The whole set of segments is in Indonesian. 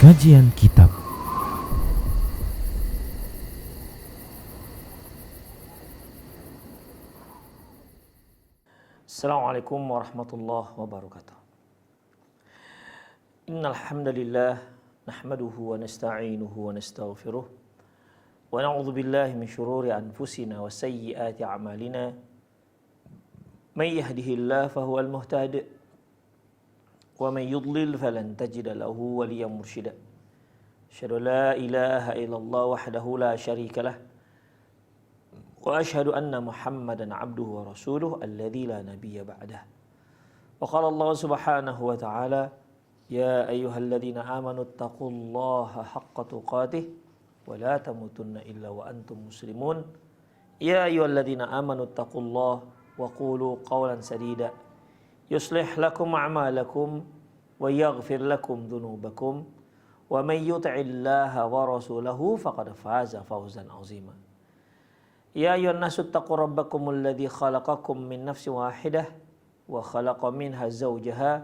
Kajian Kitab. Assalamualaikum warahmatullahi wabarakatuh. Innal hamdalillah nahmaduhu wa nasta'inuhu wa nastaghfiruh wa na'udzu billahi min shururi anfusina wa sayyiati a'malina. May yahdihillahu fahuwal muhtadi wa may yudlil falan tajida lahu waliyyan mursyida. Asyhadu la ilaha illallah wahdahu la syarika lah wa asyhadu anna Muhammadan abduhu wa rasuluh alladzi la nabiyya ba'dah. Wa qala Allah subhanahu wa ta'ala, ya ayyuhalladzina amanu taqullaha haqqa tuqatih wa la tamutunna illa wa antum muslimun. Ya ayyuhalladzina amanu taqullaha wa qulu qawlan sadida yuslih lakum a'malakum wa yaghfir lakum dhunubakum wa may yuti'illaha wa rasulahu faqad faza fawzan 'azima. Ya ayyuhan nasu taqu rabbakumul ladzi khalaqakum min nafsin wahidah wa khalaqa minha zawjaha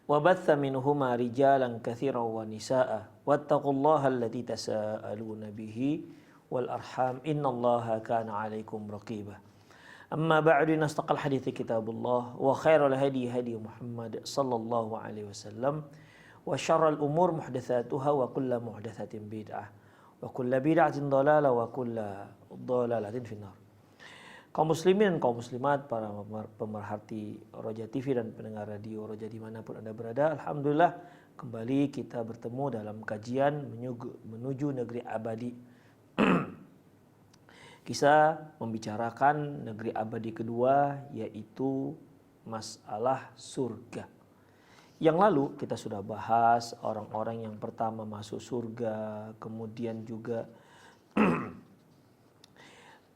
wa batha minhuma rijalan katsiran wa nisaa'a wattaqullaha alladzi tasaaluna bihi wal arham innallaha kana 'alaikum raqiba. Amma ba'du, nastaqal hadithi kitabullah wa khairul hadi hadi Muhammad sallallahu alaihi wasallam wa syarrul umur muhdatsatuha wa kullu muhdatsatin bid'ah wa kullu bid'atin dhalalah wa kullu dhalalatin finnar. Kaum muslimin dan kaum muslimat, para pemerhati Roja TV dan pendengar radio Roja dimanapun Anda berada, alhamdulillah kembali kita bertemu dalam kajian menuju negeri abadi. Kita membicarakan negeri abadi kedua, yaitu masalah surga. Yang lalu kita sudah bahas orang-orang yang pertama masuk surga, kemudian juga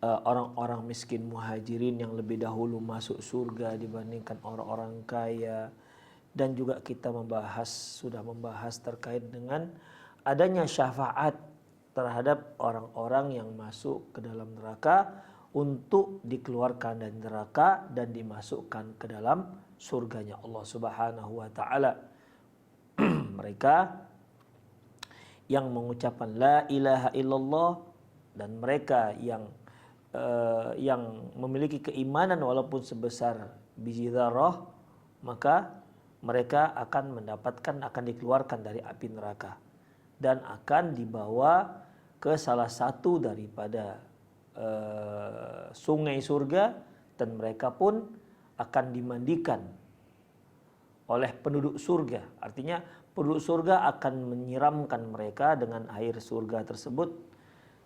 orang-orang miskin muhajirin yang lebih dahulu masuk surga dibandingkan orang-orang kaya. Dan juga kita sudah membahas terkait dengan adanya syafaat terhadap orang-orang yang masuk ke dalam neraka untuk dikeluarkan dari neraka dan dimasukkan ke dalam surganya Allah Subhanahu wa taala. Mereka yang mengucapkan la ilaha illallah dan mereka yang memiliki keimanan walaupun sebesar biji dzarrah, maka mereka akan dikeluarkan dari api neraka dan akan dibawa ke salah satu daripada sungai surga, dan mereka pun akan dimandikan oleh penduduk surga. Artinya penduduk surga akan menyiramkan mereka dengan air surga tersebut,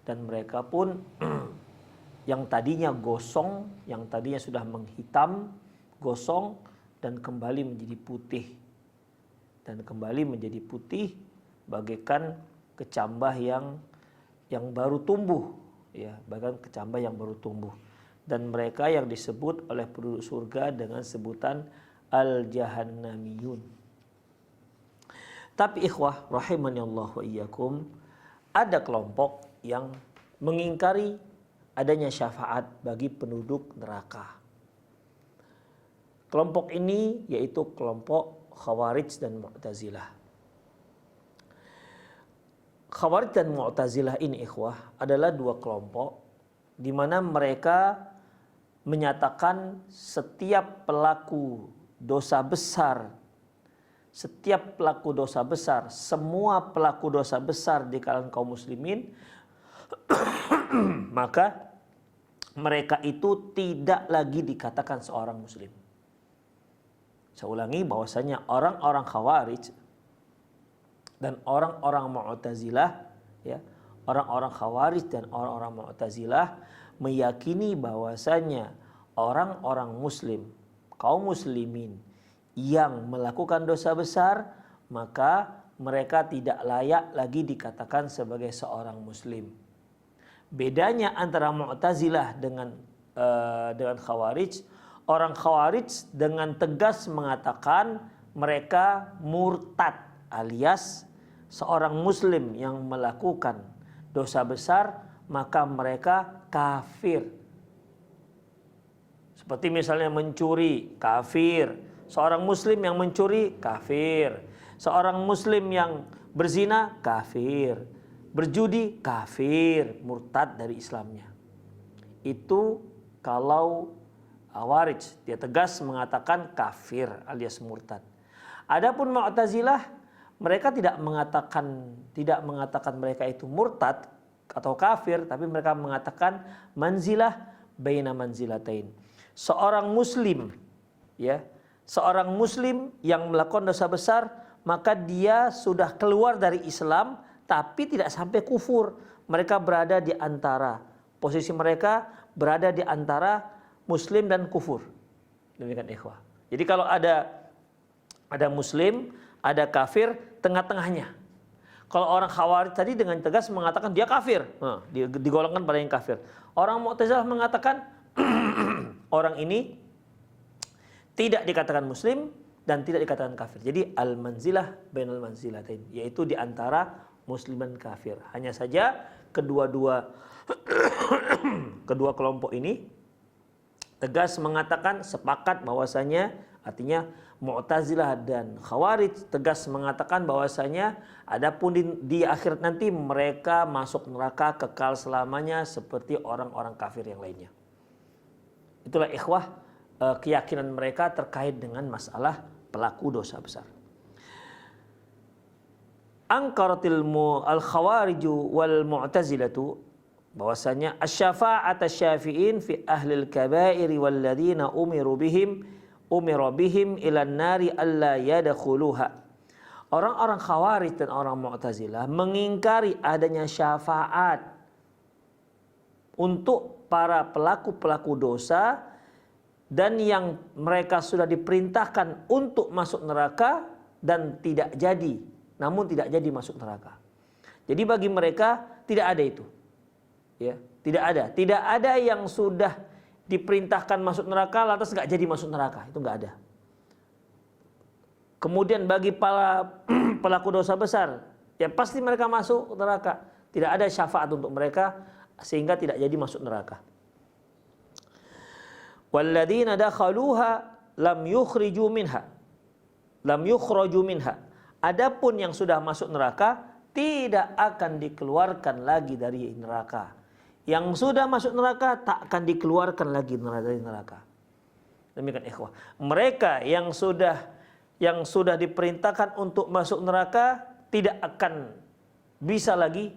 dan mereka pun yang tadinya gosong, yang tadinya sudah menghitam, gosong, dan kembali menjadi putih. Dan kembali menjadi putih bagaikan kecambah yang baru tumbuh, ya, bahkan kecambah yang baru tumbuh. Dan mereka yang disebut oleh penduduk surga dengan sebutan al-jahannamiyun. Tapi ikhwah rahimani Allah wa iyyakum, ada kelompok yang mengingkari adanya syafaat bagi penduduk neraka. Kelompok ini yaitu kelompok Khawarij dan Mu'tazilah. Khawarij dan Mu'tazilah ini ikhwah adalah dua kelompok di mana mereka menyatakan setiap pelaku dosa besar, semua pelaku dosa besar di kalangan kaum muslimin, maka mereka itu tidak lagi dikatakan seorang muslim. Saya ulangi bahwasanya orang-orang Khawarij dan orang-orang Mu'tazilah, ya, orang-orang Khawarij dan orang-orang Mu'tazilah meyakini bahwasanya orang-orang muslim, kaum muslimin yang melakukan dosa besar, maka mereka tidak layak lagi dikatakan sebagai seorang muslim. Bedanya antara Mu'tazilah dengan Khawarij, orang Khawarij dengan tegas mengatakan mereka murtad, alias seorang muslim yang melakukan dosa besar maka mereka kafir. Seperti misalnya mencuri, kafir. Seorang muslim yang mencuri, kafir. Seorang muslim yang berzina kafir, berjudi kafir, murtad dari Islamnya. Itu kalau Khawarij, dia tegas mengatakan kafir alias murtad. Adapun Mu'tazilah, mereka tidak mengatakan mereka itu murtad atau kafir, tapi mereka mengatakan manzilah baina manzilatain. Seorang muslim, ya, seorang muslim yang melakukan dosa besar, maka dia sudah keluar dari Islam tapi tidak sampai kufur. Mereka berada di antara, posisi mereka berada di antara muslim dan kufur. Demikian ikhwah. Jadi kalau ada muslim, ada kafir, tengah-tengahnya. Kalau orang Khawarij tadi dengan tegas mengatakan dia kafir, digolongkan pada yang kafir. Orang Mu'tazilah mengatakan orang ini tidak dikatakan muslim dan tidak dikatakan kafir. Jadi al-manzilah bainal manzilatain, yaitu di antara muslim dan kafir. Hanya saja kedua kelompok ini tegas mengatakan sepakat bahwasanya, artinya Mu'tazilah dan Khawarij tegas mengatakan bahwasanya adapun di akhirat nanti mereka masuk neraka kekal selamanya seperti orang-orang kafir yang lainnya. Itulah ikhwah keyakinan mereka terkait dengan masalah pelaku dosa besar. Angkaratil al-Khawariju wal Mu'tazilatu, bahwasanya asy-syafa'at asy-syafi'in fi ahlil kaba'iri walladzina umira bihim ilan nari alla yadkhuluha. Orang-orang Khawarij dan orang Mu'tazilah mengingkari adanya syafaat untuk para pelaku-pelaku dosa dan yang mereka sudah diperintahkan untuk masuk neraka dan tidak jadi masuk neraka. Jadi bagi mereka tidak ada itu. Ya, tidak ada yang sudah diperintahkan masuk neraka lantas nggak jadi masuk neraka, itu nggak ada. Kemudian bagi para pelaku dosa besar, ya pasti mereka masuk neraka. Tidak ada syafaat untuk mereka sehingga tidak jadi masuk neraka. Walladzina dakhaluha lam yukhriju minha. Adapun yang sudah masuk neraka tidak akan dikeluarkan lagi dari neraka. Yang sudah masuk neraka tak akan dikeluarkan lagi dari neraka. Demikian ikhwah. Mereka yang sudah diperintahkan untuk masuk neraka tidak akan bisa lagi,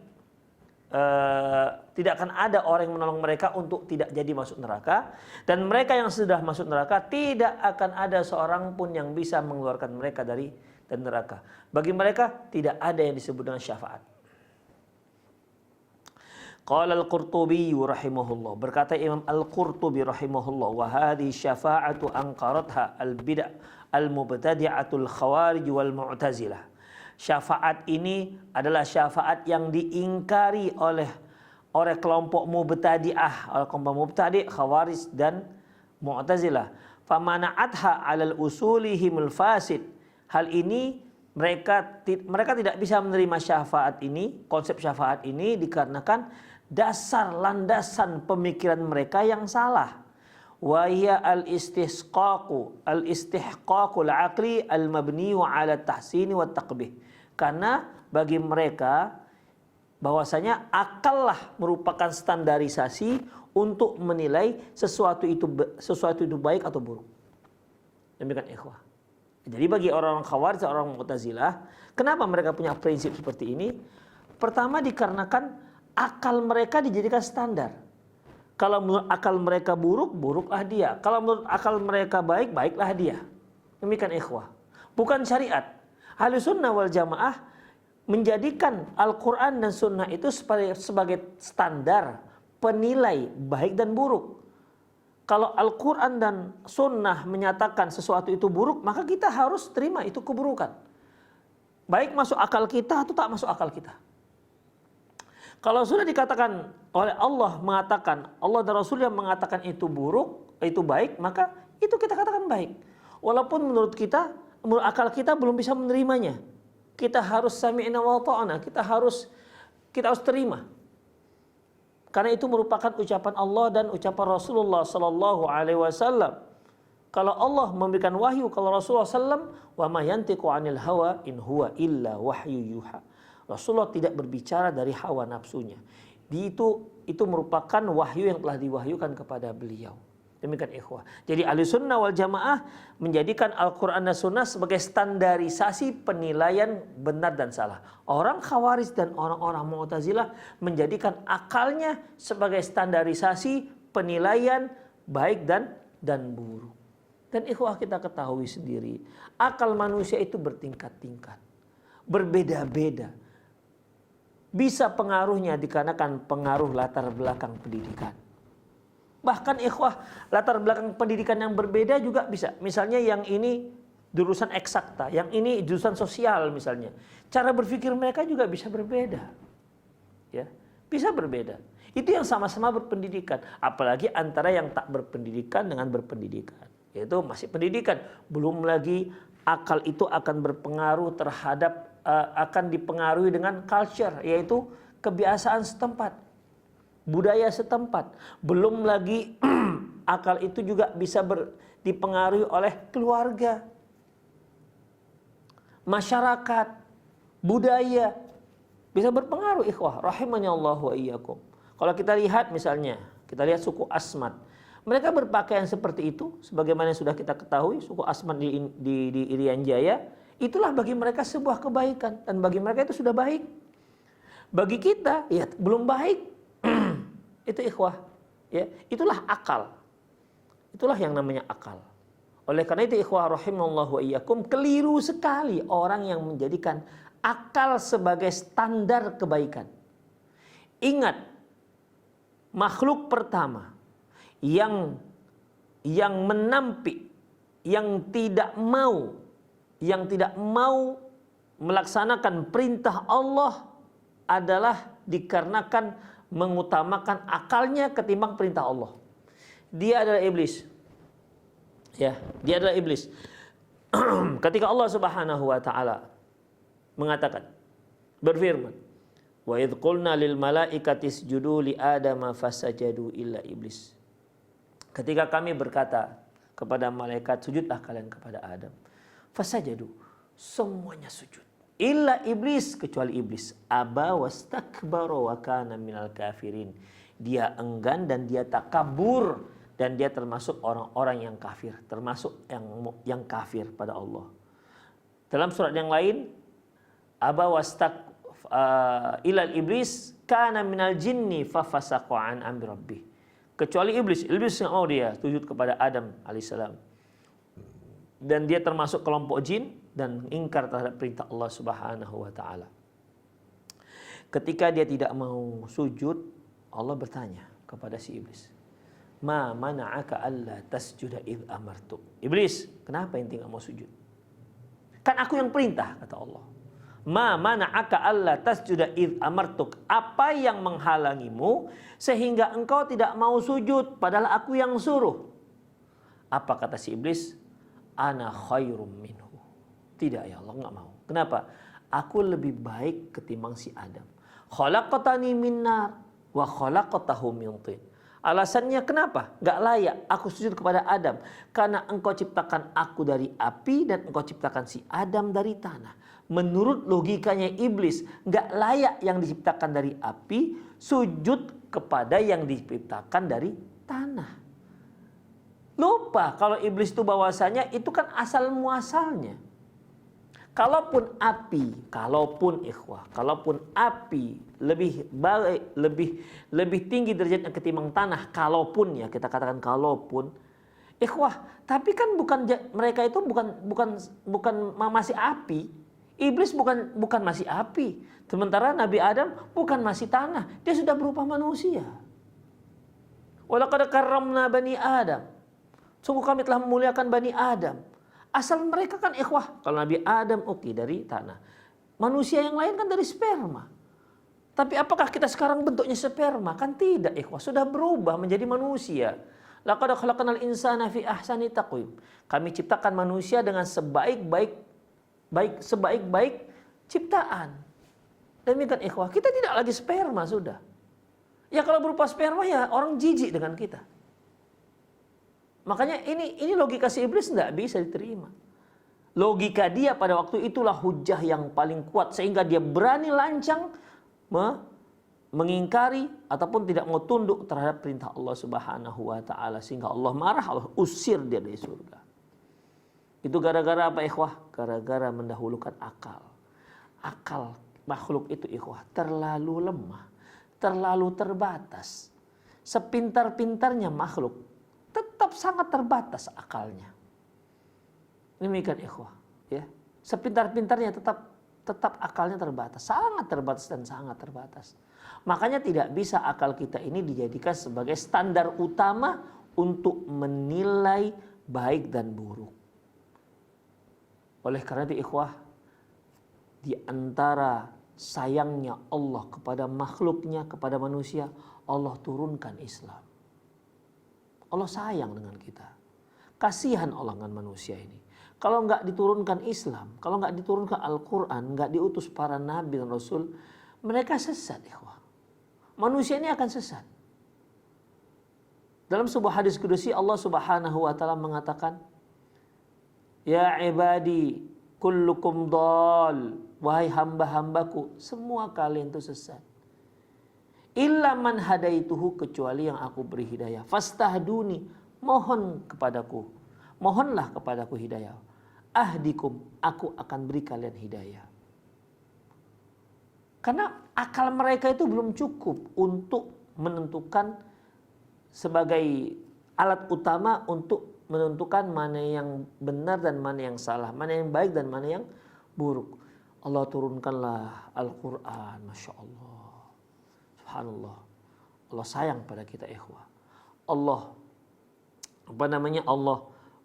tidak akan ada orang yang menolong mereka untuk tidak jadi masuk neraka. Dan mereka yang sudah masuk neraka tidak akan ada seorang pun yang bisa mengeluarkan mereka dari neraka. Bagi mereka tidak ada yang disebut dengan syafaat. Qala al-Qurtubi rahimahullah, berkata Imam Al-Qurtubi rahimahullah, wa hadhihi syafa'atu anqaratha al-bid'ah al-mubtadi'atul khawarij wal mu'tazilah. Syafaat ini adalah syafaat yang diingkari oleh kelompok mubtadi'ah, oleh kelompok mubtadi' khawarij dan mu'tazilah. Famana'atha 'alal usulihimul fasid. Hal ini mereka tidak bisa menerima syafaat ini, konsep syafaat ini dikarenakan dasar landasan pemikiran mereka yang salah. Wa hiya al-istihqaqul aqli al-mabni 'ala tahsini wa taqbih. Karena bagi mereka bahwasanya akallah merupakan standarisasi untuk menilai sesuatu itu baik atau buruk. Demikian ikhwah. Jadi bagi orang-orang Khawarij, orang Mu'tazilah, kenapa mereka punya prinsip seperti ini? Pertama dikarenakan akal mereka dijadikan standar. Kalau menurut akal mereka buruk, buruklah dia. Kalau menurut akal mereka baik, baiklah dia. Demikian ikhwah. Bukan syariat. Ahlus Sunnah wal Jamaah menjadikan Al-Quran dan Sunnah itu sebagai standar penilai baik dan buruk. Kalau Al-Quran dan Sunnah menyatakan sesuatu itu buruk, maka kita harus terima itu keburukan. Baik masuk akal kita atau tak masuk akal kita. Kalau sudah dikatakan oleh Allah mengatakan, Allah dan Rasul yang mengatakan itu buruk, itu baik, maka itu kita katakan baik. Walaupun menurut akal kita belum bisa menerimanya. Kita harus sami'na wa ta'na, kita harus terima. Karena itu merupakan ucapan Allah dan ucapan Rasulullah sallallahu alaihi wasallam. Kalau Allah memberikan wahyu, kalau Rasulullah SAW, wa ma yantiqu 'anil hawa in huwa illa wahyu yuha. Rasulullah tidak berbicara dari hawa nafsunya. Itu merupakan wahyu yang telah diwahyukan kepada beliau. Demikian ikhwah. Jadi Ahlussunnah wal Jamaah menjadikan Al-Quran dan Sunnah sebagai standarisasi penilaian benar dan salah. Orang Khawarij dan orang-orang Mu'tazilah menjadikan akalnya sebagai standarisasi penilaian baik dan buruk. Dan ikhwah, kita ketahui sendiri, akal manusia itu bertingkat-tingkat, berbeda-beda. Bisa pengaruhnya dikarenakan pengaruh latar belakang pendidikan. Bahkan ikhwah, latar belakang pendidikan yang berbeda juga bisa. Misalnya yang ini jurusan eksakta, yang ini jurusan sosial misalnya. Cara berpikir mereka juga bisa berbeda. Ya, bisa berbeda. Itu yang sama-sama berpendidikan. Apalagi antara yang tak berpendidikan dengan berpendidikan. Yaitu masih pendidikan. Belum lagi akal itu akan berpengaruh terhadap, akan dipengaruhi dengan culture, yaitu kebiasaan setempat, budaya setempat. Belum lagi akal itu juga bisa dipengaruhi oleh keluarga, masyarakat, budaya. Bisa berpengaruh ikhwah, rahimani Allah wa iyyakum. Kalau kita lihat misalnya, kita lihat suku Asmat. Mereka berpakaian seperti itu, sebagaimana yang sudah kita ketahui, suku Asmat di Irian Jaya, itulah bagi mereka sebuah kebaikan, dan bagi mereka itu sudah baik. Bagi kita, ya belum baik. Itu ikhwah, ya, itulah akal. Itulah yang namanya akal. Oleh karena itu ikhwah rahimallahu wa iyyakum, keliru sekali orang yang menjadikan akal sebagai standar kebaikan. Ingat, makhluk pertama yang menampik, yang tidak mau melaksanakan perintah Allah adalah dikarenakan mengutamakan akalnya ketimbang perintah Allah. Dia adalah iblis. Ya, dia adalah iblis. Ketika Allah Subhanahu wa taala mengatakan, berfirman, wa idz qulna lil malaikati isjudu li adama fasajadu illa iblis. Ketika kami berkata kepada malaikat, sujudlah kalian kepada Adam. Fasajadu, semuanya sujud. Illa iblis, kecuali iblis. Aba wastakbara wa kana minal kafirin. Dia enggan dan dia takabur, dan dia termasuk orang-orang yang kafir, termasuk yang kafir pada Allah. Dalam surat yang lain, aba ilal iblis kana minal jinni fafasaqa an amri rabbih. Kecuali iblis nggak mau dia sujud kepada Adam alaihissalam. Dan dia termasuk kelompok jin dan ingkar terhadap perintah Allah Subhanahu wa taala. Ketika dia tidak mau sujud, Allah bertanya kepada si iblis, "Ma mana'aka alla tasjuda id amartu?" Iblis, kenapa ente enggak mau sujud? Kan aku yang perintah, kata Allah. Ma mana'aka alla tasjuda id amartuk. Apa yang menghalangimu sehingga engkau tidak mau sujud padahal aku yang suruh? Apa kata si iblis? Ana khairum minhu. Tidak ya Allah, enggak mau. Kenapa? Aku lebih baik ketimbang si Adam. Khalaqtani min nar wa khalaqtahu min tin. Alasannya kenapa? Enggak layak aku sujud kepada Adam. Karena engkau ciptakan aku dari api dan engkau ciptakan si Adam dari tanah. Menurut logikanya iblis, enggak layak yang diciptakan dari api sujud kepada yang diciptakan dari tanah. Lupa kalau iblis itu bahwasanya itu kan asal muasalnya. Kalaupun api lebih tinggi derajatnya ketimbang tanah, kalaupun ya kita katakan kalaupun, ikhwah, tapi kan mereka itu bukan masih api. Iblis bukan masih api. Sementara Nabi Adam bukan masih tanah, dia sudah berupa manusia. Walaqad karramna bani Adam. Sungguh kami telah memuliakan Bani Adam. Asal mereka kan ikhwah. Kalau Nabi Adam dari tanah. Manusia yang lain kan dari sperma. Tapi apakah kita sekarang bentuknya sperma? Kan tidak ikhwah. Sudah berubah menjadi manusia. Laqad khalaqnal insana fi ahsani taqwim. Kami ciptakan manusia dengan sebaik-baik ciptaan. Demikian ikhwah. Kita tidak lagi sperma sudah. Ya kalau berupa sperma ya orang jijik dengan kita. Makanya ini logika si iblis tidak bisa diterima. Logika dia pada waktu itulah hujah yang paling kuat sehingga dia berani lancang mengingkari ataupun tidak mau tunduk terhadap perintah Allah Subhanahu wa taala sehingga Allah marah, Allah usir dia dari surga. Itu gara-gara apa ikhwah? Gara-gara mendahulukan akal. Akal makhluk itu ikhwah terlalu lemah, terlalu terbatas. Sepintar-pintarnya makhluk tetap sangat terbatas akalnya. Demikian ikhwah, ya. Sepintar-pintarnya tetap akalnya terbatas, sangat terbatas dan sangat terbatas. Makanya tidak bisa akal kita ini dijadikan sebagai standar utama untuk menilai baik dan buruk. Oleh karena itu ikhwah, di antara sayangnya Allah kepada makhluknya, kepada manusia, Allah turunkan Islam. Allah sayang dengan kita. Kasihan Allah dengan manusia ini. Kalau nggak diturunkan Islam, kalau nggak diturunkan Al-Quran, nggak diutus para nabi dan rasul, mereka sesat ikhwah. Manusia ini akan sesat. Dalam sebuah hadis kudusi Allah Subhanahu wa taala mengatakan, "Ya ibadi, kullukum dhal." Wahai hamba-hambaku, semua kalian itu sesat. Illa man hadaituhu, kecuali yang aku beri hidayah. Fastahduni, mohon kepadaku. Mohonlah kepadaku hidayah. Ahdikum, aku akan beri kalian hidayah. Karena akal mereka itu belum cukup untuk menentukan sebagai alat utama untuk menentukan mana yang benar dan mana yang salah, mana yang baik dan mana yang buruk. Allah turunkanlah Al-Quran, Masya Allah, Subhanallah. Allah sayang pada kita ikhwah. Allah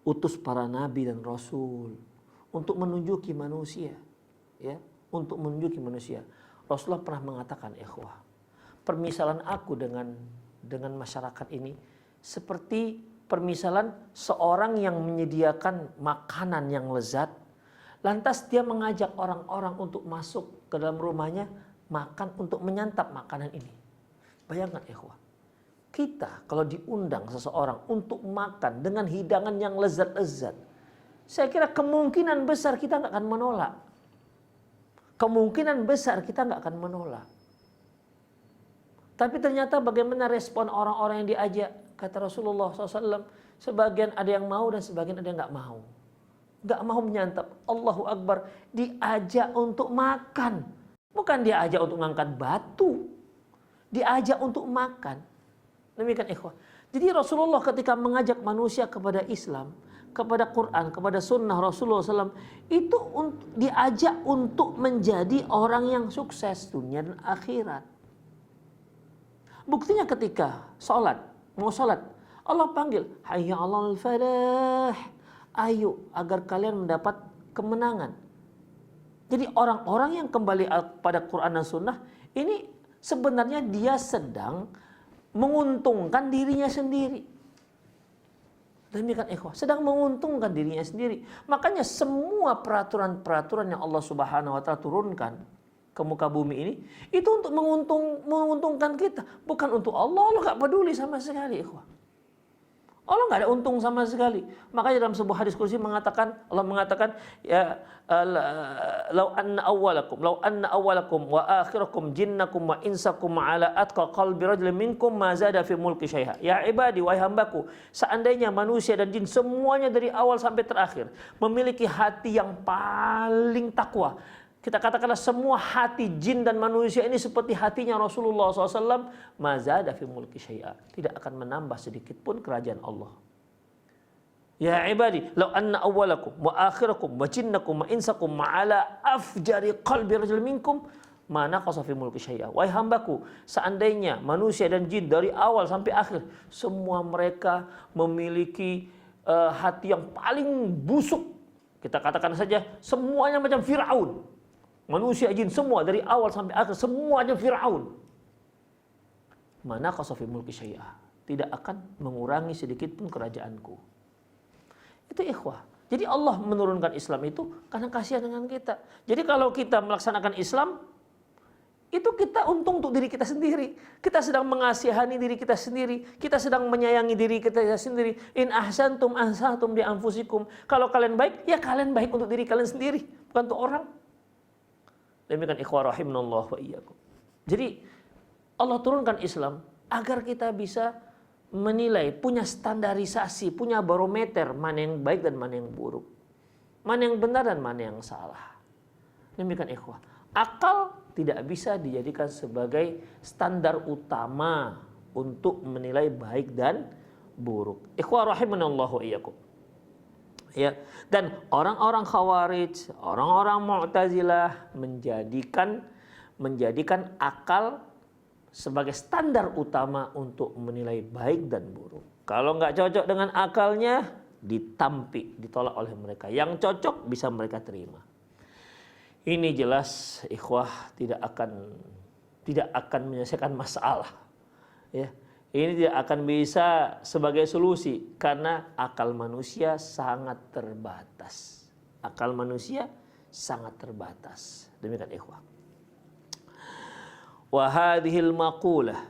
utus para nabi dan rasul untuk menunjuki manusia, ya, untuk menunjuki manusia. Rasulullah pernah mengatakan ikhwah, permisalan aku dengan masyarakat ini seperti permisalan seorang yang menyediakan makanan yang lezat, lantas dia mengajak orang-orang untuk masuk ke dalam rumahnya makan untuk menyantap makanan ini. Bayangkan ikhwah, kita kalau diundang seseorang untuk makan dengan hidangan yang lezat-lezat, saya kira kemungkinan besar kita nggak akan menolak. Kemungkinan besar kita nggak akan menolak. Tapi ternyata bagaimana respon orang-orang yang diajak? Kata Rasulullah SAW, sebagian ada yang mau dan sebagian ada yang nggak mau. Nggak mau menyantap. Allahu Akbar, diajak untuk makan. Bukan diajak untuk mengangkat batu. Diajak untuk makan. Demikian ikhwah. Jadi Rasulullah ketika mengajak manusia kepada Islam, kepada Quran, kepada sunnah Rasulullah SAW, itu diajak untuk menjadi orang yang sukses dunia dan akhirat. Buktinya ketika mau sholat, Allah panggil, hayya 'alal falah. Ayo agar kalian mendapat kemenangan. Jadi orang-orang yang kembali pada Quran dan Sunnah ini sebenarnya dia sedang menguntungkan dirinya sendiri. Demikian ikhwah, sedang menguntungkan dirinya sendiri. Makanya semua peraturan-peraturan yang Allah Subhanahu wa taala turunkan ke muka bumi ini itu untuk menguntungkan kita, bukan untuk Allah. Allah enggak peduli sama sekali ikhwah. Allah nggak ada untung sama sekali. Makanya dalam sebuah hadis kursi Allah mengatakan, ya lau anna awwalakum wa akhirakum jinnakum wa insakum ala atqa qalbi rajulin minkum ma zada fi mulki syai'a. Ya ibadi, wahai hambaku, seandainya manusia dan jin semuanya dari awal sampai terakhir memiliki hati yang paling takwa. Kita katakanlah semua hati jin dan manusia ini seperti hatinya Rasulullah SAW, mazada fi mulki syai'a, tidak akan menambah sedikit pun kerajaan Allah. Ya ibadi, law anna awwalakum wa akhirakum wa jinnakum wa insakum ala afjari qalbi rajul minkum ma naqasa fi mulki syai'a. Wahai hambaku, seandainya manusia dan jin dari awal sampai akhir semua mereka memiliki hati yang paling busuk, kita katakan saja semuanya macam Firaun. Manusia jin semua dari awal sampai akhir semuanya Firaun. Mana qasafi mulki syai'ah, tidak akan mengurangi sedikit pun kerajaanku. Itu ikhwah. Jadi Allah menurunkan Islam itu karena kasihan dengan kita. Jadi kalau kita melaksanakan Islam itu kita untung untuk diri kita sendiri. Kita sedang mengasihani diri kita sendiri. Kita sedang menyayangi diri kita sendiri. In ahsantum ahsantum bi anfusikum. Kalau kalian baik, ya kalian baik untuk diri kalian sendiri, bukan untuk orang. Demikian ikhwah rahimanallah wa iyyakum. Jadi Allah turunkan Islam agar kita bisa menilai, punya standarisasi, punya barometer mana yang baik dan mana yang buruk. Mana yang benar dan mana yang salah. Demikian ikhwah. Akal tidak bisa dijadikan sebagai standar utama untuk menilai baik dan buruk. Ikhwah rahimanallah wa iyyakum. Ya, dan orang-orang Khawarij, orang-orang Mu'tazilah menjadikan akal sebagai standar utama untuk menilai baik dan buruk. Kalau nggak cocok dengan akalnya, ditampik, ditolak oleh mereka. Yang cocok bisa mereka terima. Ini jelas ikhwah tidak akan menyelesaikan masalah. Ya. Ini tidak akan bisa sebagai solusi karena akal manusia sangat terbatas. Akal manusia sangat terbatas. Demikian ikhwah. Wa hadhil maqula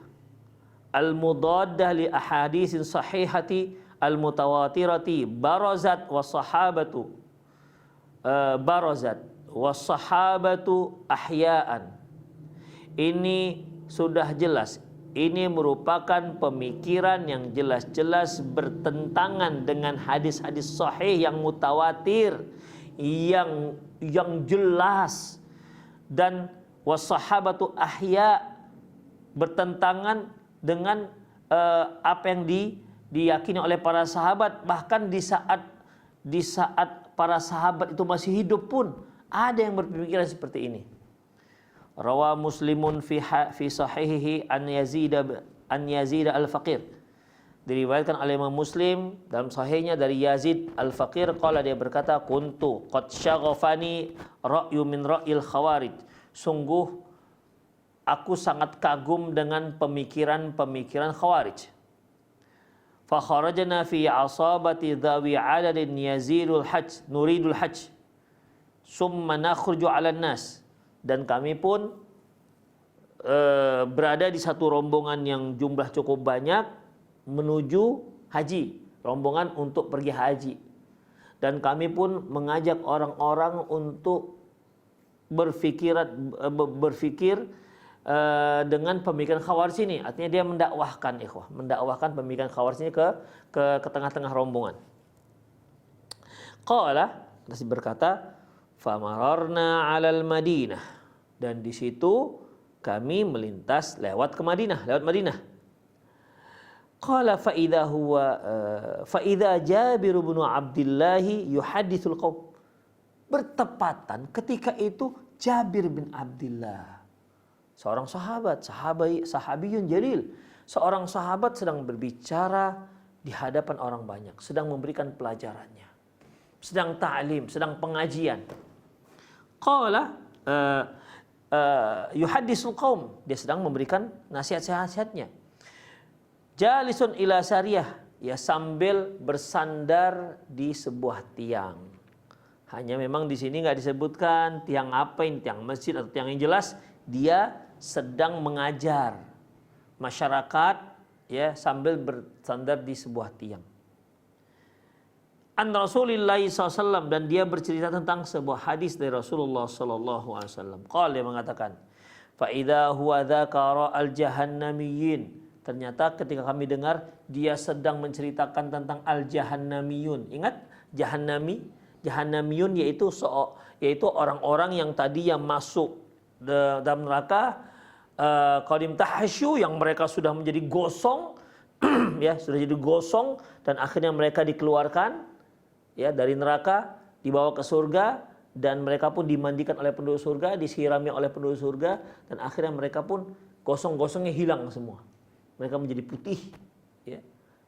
al-mudaddah li ahaditsin sahihati al-mutawatirati barazat wa sahabatu ahya'an. Ini sudah jelas. Ini merupakan pemikiran yang jelas-jelas bertentangan dengan hadis-hadis sahih yang mutawatir, yang jelas, dan wassahabatu ahya, bertentangan dengan apa yang diyakini oleh para sahabat. Bahkan di saat para sahabat itu masih hidup pun ada yang berpikiran seperti ini. Rawa Muslimun fi sahihihi an Yazid al-Faqir. Diriwayatkan oleh Imam Muslim dalam sahihnya dari Yazid al-Faqir, qala, dia berkata, kuntu qad syaghafani ra'yu min ra'il khawarij. Sungguh aku sangat kagum dengan pemikiran Khawarij. Fa kharajna fi asabati dhawi adadin nuridul hajj summa nakhruju 'ala nas. Dan kami pun berada di satu rombongan yang jumlah cukup banyak menuju haji, rombongan untuk pergi haji. Dan kami pun mengajak orang-orang untuk berfikir dengan pemikiran Khawarij ini. Artinya dia mendakwahkan ikhwah, mendakwahkan pemikiran Khawarij ini ke tengah-tengah rombongan. Qala, masih berkata, famararna 'alal Madinah. Dan di situ kami melintas lewat Madinah. Qala fa idza Jabir bin Abdullah yuhadditsul qaum. Bertepatan ketika itu Jabir bin Abdullah, seorang sahabiyun jalil, seorang sahabat sedang berbicara di hadapan orang banyak, sedang memberikan pelajarannya, sedang ta'lim, sedang pengajian. Qala yuhaddisul qaum, dia sedang memberikan nasihat-nasihatnya. Jalisun ila sariyah, ya sambil bersandar di sebuah tiang. Hanya memang di sini nggak disebutkan tiang apa ini, tiang masjid atau tiang yang jelas. Dia sedang mengajar masyarakat, ya, sambil bersandar di sebuah tiang. An Rasulillah SAW, dan dia bercerita tentang sebuah hadis dari Rasulullah SAW. Qala, dia mengatakan, fa idza huwa dzakara al-jahannamiyyin. Ternyata ketika kami dengar dia sedang menceritakan tentang al-jahannamiyun. Ingat jahannamiyun yaitu orang-orang yang tadi yang masuk dalam neraka qadim tahasyu, yang mereka sudah menjadi gosong ya, sudah jadi gosong, dan akhirnya mereka dikeluarkan, ya, dari neraka, dibawa ke surga, dan mereka pun dimandikan oleh penduduk surga, disirami oleh penduduk surga, dan akhirnya mereka pun gosong-gosongnya hilang semua. Mereka menjadi putih, ya.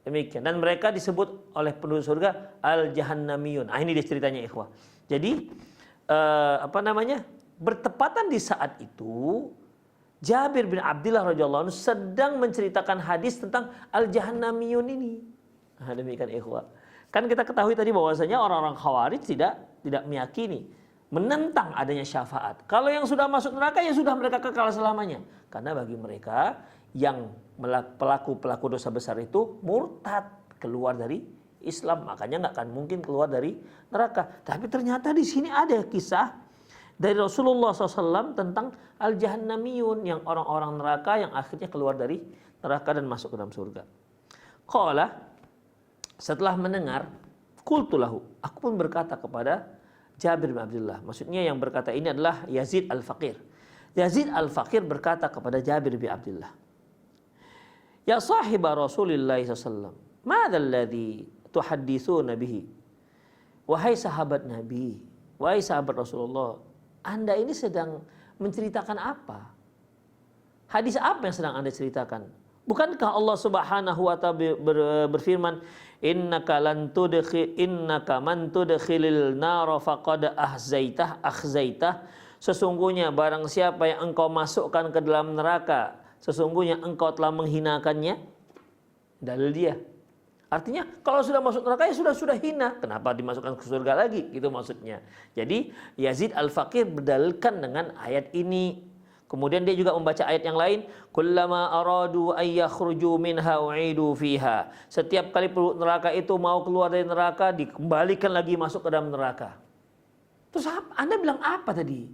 Demikian. Dan mereka disebut oleh penduduk surga al-jahannamiyun. Ini dia ceritanya ikhwah. Jadi bertepatan di saat itu Jabir bin Abdullah radhiyallahu anhu sedang menceritakan hadis tentang al-jahannamiyun ini. Demikian ikhwah. Kan kita ketahui tadi bahwasanya orang-orang Khawarij tidak meyakini menentang adanya syafaat. Kalau yang sudah masuk neraka ya sudah mereka kekal selamanya. Karena bagi mereka yang pelaku dosa besar itu murtad, keluar dari Islam, makanya nggak akan mungkin keluar dari neraka. Tapi ternyata di sini ada kisah dari Rasulullah SAW tentang al-jahannamiyun, yang orang-orang neraka yang akhirnya keluar dari neraka dan masuk ke dalam surga. Qala, setelah mendengar, qultu lahu, aku pun berkata kepada Jabir bin Abdullah. Maksudnya yang berkata ini adalah Yazid al-Faqir. Yazid al-Faqir berkata kepada Jabir bin Abdullah, ya sahiba Rasulullah SAW, madza alladhi tuhadditsuna bihi? Wahai sahabat Nabi, wahai sahabat Rasulullah, Anda ini sedang menceritakan apa? Hadis apa yang sedang Anda ceritakan? Bukankah Allah Subhanahu wa taala berfirman, innaka man tudkhilil nar faqad akhzaitah. Sesungguhnya barang siapa yang engkau masukkan ke dalam neraka, sesungguhnya engkau telah menghinakannya. Dalil dia. Artinya kalau sudah masuk neraka ya sudah hina. Kenapa dimasukkan ke surga lagi? Gitu maksudnya. Jadi Yazid al-Faqir berdalilkan dengan ayat ini. Kemudian dia juga membaca ayat yang lain, kullama aradu ay yakhruju minha u'idu fiha. Setiap kali penduduk neraka itu mau keluar dari neraka, dikembalikan lagi masuk ke dalam neraka. Terus Anda bilang apa tadi?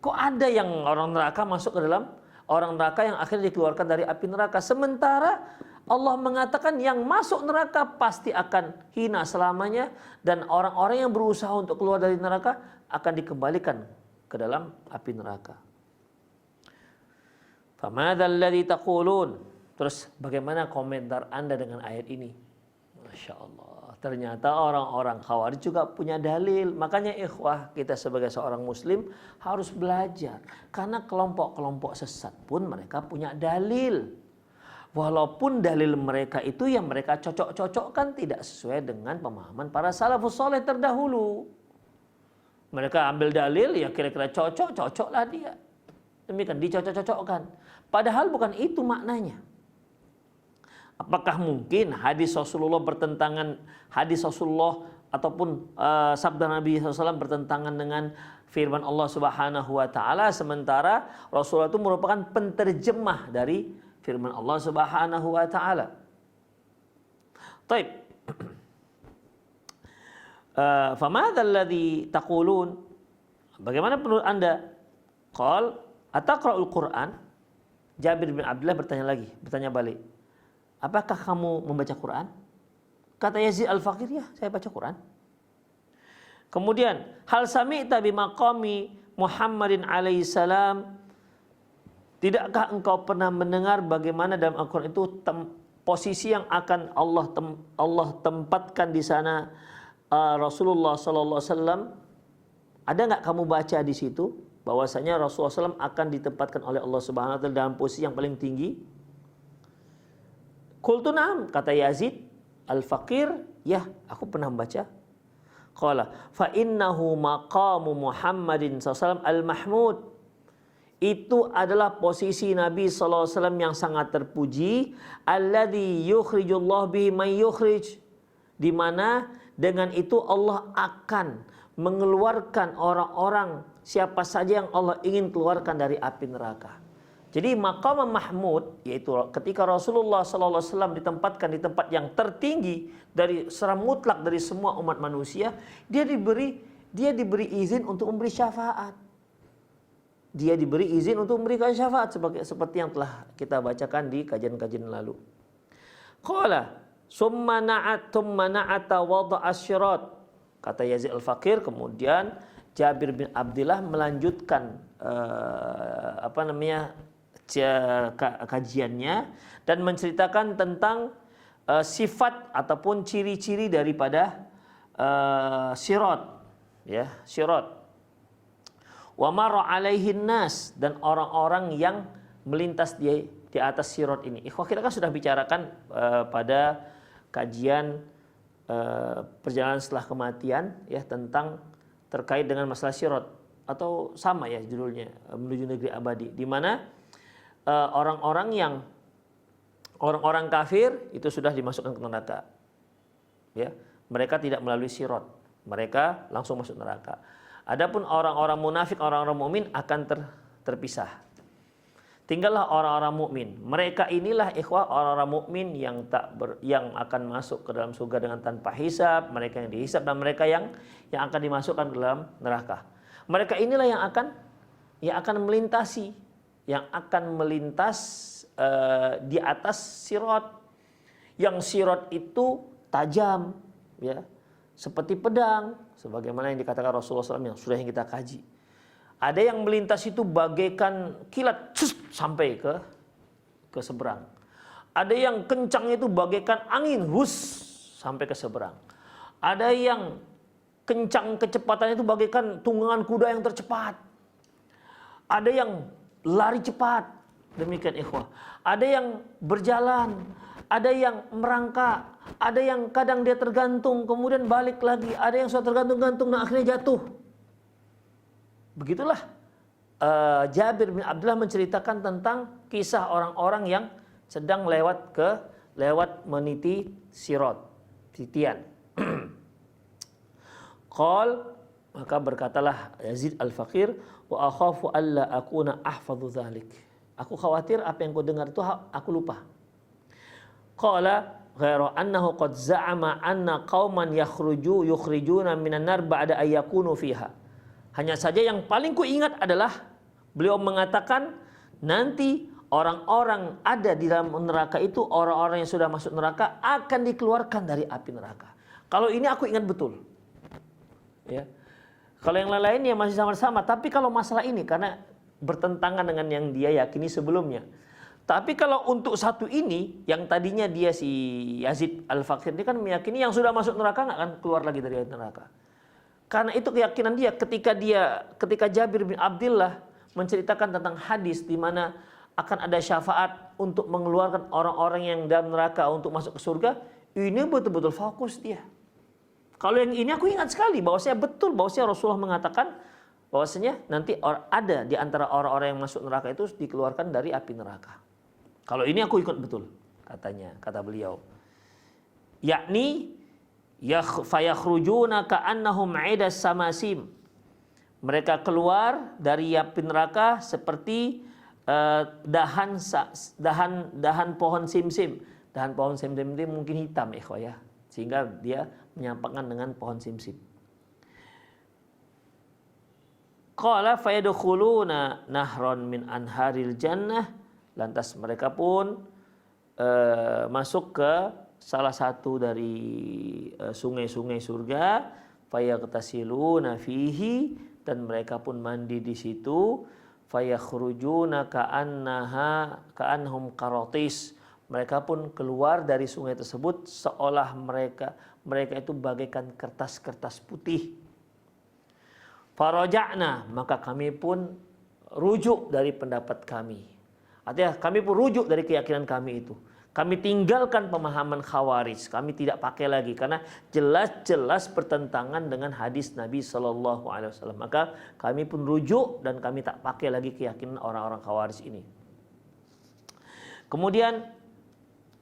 Kok ada yang orang neraka masuk ke dalam orang neraka yang akhirnya dikeluarkan dari api neraka, sementara Allah mengatakan yang masuk neraka pasti akan hina selamanya, dan orang-orang yang berusaha untuk keluar dari neraka akan dikembalikan ke dalam api neraka. Famadzal ladzi taqulun? Terus bagaimana komentar Anda dengan ayat ini? Masya Allah, ternyata orang-orang Khawarij juga punya dalil. Makanya ikhwah, kita sebagai seorang muslim harus belajar. Karena kelompok-kelompok sesat pun mereka punya dalil. Walaupun dalil mereka itu yang mereka cocok-cocokkan tidak sesuai dengan pemahaman para salafus soleh terdahulu. Mereka ambil dalil, ya kira-kira cocoklah dia. Demikian, dicocok-cocokkan. Padahal bukan itu maknanya. Apakah mungkin hadis Rasulullah ataupun sabda Nabi SAW bertentangan dengan firman Allah Subhanahu wa taala, sementara Rasulullah itu merupakan penterjemah dari firman Allah Subhanahu wa taala. Taib. Famadzal ladzi taqulun? Bagaimana menurut Anda? Qal ataqra'ul Qur'an? Jabir bin Abdullah bertanya balik. Apakah kamu membaca Quran? Kata Yazid al-Faqir, ya, saya baca Quran. Kemudian, hal sami'ta bimaqami Muhammadin alaihi salam? Tidakkah engkau pernah mendengar bagaimana dalam Al-Quran itu posisi yang akan Allah tempatkan di sana Rasulullah sallallahu alaihi wasallam? Ada enggak kamu baca di situ bahwasanya Rasulullah SAW akan ditempatkan oleh Allah Subhanahu wa taala dalam posisi yang paling tinggi? Qultu na'am, kata Yazid al-Faqir, ya, aku pernah membaca. Qala fa innahu maqamu Muhammadin sallallahu al-mahmud. Itu adalah posisi Nabi sallallahu alaihi wasallam yang sangat terpuji, alladzi yukhrijullahu bihi may yukhrij, di mana dengan itu Allah akan mengeluarkan orang-orang siapa saja yang Allah ingin keluarkan dari api neraka. Jadi maqam mahmud, yaitu ketika Rasulullah SAW ditempatkan di tempat yang tertinggi dari secara mutlak dari semua umat manusia, dia diberi izin untuk memberi syafaat. Dia diberi izin untuk memberikan syafaat seperti yang telah kita bacakan di kajian-kajian lalu. Qala summa na'ata wada'a syirat. Kata Yazid al-Faqir, kemudian Jabir bin Abdullah melanjutkan kajiannya dan menceritakan tentang sifat ataupun ciri-ciri daripada sirat, ya, sirat. Wa marra alaihin nas, dan orang-orang yang melintas di atas sirat ini. Ikhwah, kita kan sudah bicarakan pada kajian perjalanan setelah kematian, ya, tentang terkait dengan masalah sirat, atau sama ya judulnya, menuju negeri abadi, di mana orang-orang kafir itu sudah dimasukkan ke neraka, ya, mereka tidak melalui sirat, mereka langsung masuk neraka. Adapun orang-orang munafik, orang-orang mukmin akan terpisah. Tinggallah orang-orang mukmin. Mereka inilah ikhwah orang-orang mukmin yang akan masuk ke dalam surga dengan tanpa hisab, mereka yang dihisab dan mereka yang akan dimasukkan ke dalam neraka. Mereka inilah yang akan melintas di atas sirat. Yang sirat itu tajam, ya, seperti pedang, sebagaimana yang dikatakan Rasulullah SAW yang sudah kita kaji. Ada yang melintas itu bagaikan kilat sampai ke seberang. Ada yang kencangnya itu bagaikan angin sampai ke seberang. Ada yang kencang kecepatannya itu bagaikan tunggangan kuda yang tercepat. Ada yang lari cepat. Demikian ikhwah. Ada yang berjalan, ada yang merangkak, ada yang kadang dia tergantung kemudian balik lagi, ada yang sudah tergantung-gantung dan akhirnya jatuh. Begitulah Jabir bin Abdullah menceritakan tentang kisah orang-orang yang sedang lewat meniti sirat, titian. Qal, maka berkatalah Yazid al-Faqir, wa akhafu alla akuna ahfadhu dzalik. Aku khawatir apa yang kau dengar itu aku lupa. Qala ghairu annahu qad za'ama anna qauman yukhrijuna minan nar ba'da ayyakunu fiha. Hanya saja yang paling ku ingat adalah beliau mengatakan nanti orang-orang ada di dalam neraka itu, orang-orang yang sudah masuk neraka akan dikeluarkan dari api neraka. Kalau ini aku ingat betul. Ya. Kalau yang lain-lain ya masih sama-sama, tapi kalau masalah ini karena bertentangan dengan yang dia yakini sebelumnya. Tapi kalau untuk satu ini, yang tadinya dia si Yazid al-Faqir ini kan meyakini yang sudah masuk neraka nggak akan keluar lagi dari neraka. Karena itu keyakinan dia ketika Jabir bin Abdullah menceritakan tentang hadis di mana akan ada syafaat untuk mengeluarkan orang-orang yang dalam neraka untuk masuk ke surga, ini betul-betul fokus dia. Kalau yang ini aku ingat sekali bahwasanya Rasulullah mengatakan bahwasanya nanti ada di antara orang-orang yang masuk neraka itu dikeluarkan dari api neraka. Kalau ini aku ikut betul, kata beliau. Yakni fayakhrujuna ka'annahum 'idas samasim. Mereka keluar dari api neraka seperti dahan pohon simsim. Dahan pohon simsim itu mungkin hitam ikhwah ya, sehingga dia menyampaikan dengan pohon simsim. Qala fayadkhuluna nahron min anharil jannah. Lantas mereka pun masuk ke salah satu dari sungai-sungai surga, fayaqtasiluna fihi, dan mereka pun mandi di situ, fayakhrujuna ka'annahum qaratis. Mereka pun keluar dari sungai tersebut seolah mereka itu bagaikan kertas-kertas putih. Faraja'na, maka kami pun rujuk dari pendapat kami. Artinya kami pun rujuk dari keyakinan kami itu. Kami tinggalkan pemahaman Khawarij. Kami tidak pakai lagi karena jelas-jelas bertentangan dengan hadis Nabi SAW. Maka kami pun rujuk dan kami tak pakai lagi keyakinan orang-orang Khawarij ini. Kemudian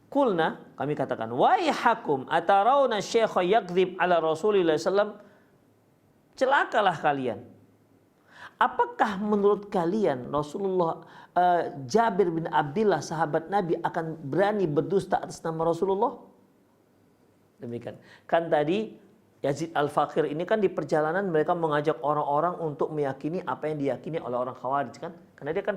kulna, kami katakan, waihakum atarawna syekha yakdzib ala Rasulillah SAW. Celakalah kalian. Apakah menurut kalian Jabir bin Abdullah sahabat Nabi akan berani berdusta atas nama Rasulullah? Demikian. Kan tadi Yazid al-Faqir ini kan di perjalanan mereka mengajak orang-orang untuk meyakini apa yang diyakini oleh orang Khawarij kan? Karena dia kan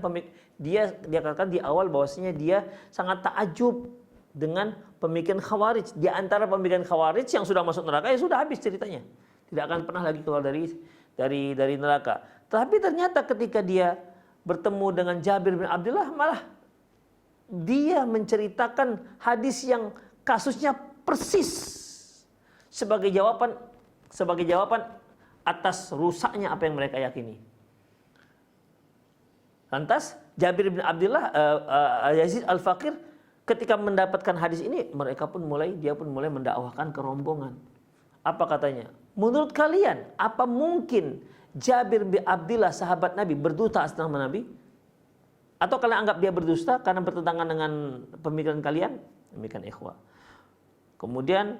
dia katakan di awal bahwasanya dia sangat takjub dengan pemikiran Khawarij. Di antara pemikiran Khawarij yang sudah masuk neraka ya sudah habis ceritanya. Tidak akan pernah lagi keluar dari neraka. Tapi ternyata ketika dia bertemu dengan Jabir bin Abdullah, malah dia menceritakan hadis yang kasusnya persis sebagai jawaban atas rusaknya apa yang mereka yakini. Lantas Jabir bin Abdullah, Yazid al-Faqir ketika mendapatkan hadis ini, dia pun mulai mendakwahkan ke rombongan. Apa katanya? Menurut kalian, apa mungkin Jabir bin Abdullah sahabat Nabi berdusta atas nama Nabi? Atau kalian anggap dia berdusta karena bertentangan dengan pemikiran kalian? Demikian ikhwah. Kemudian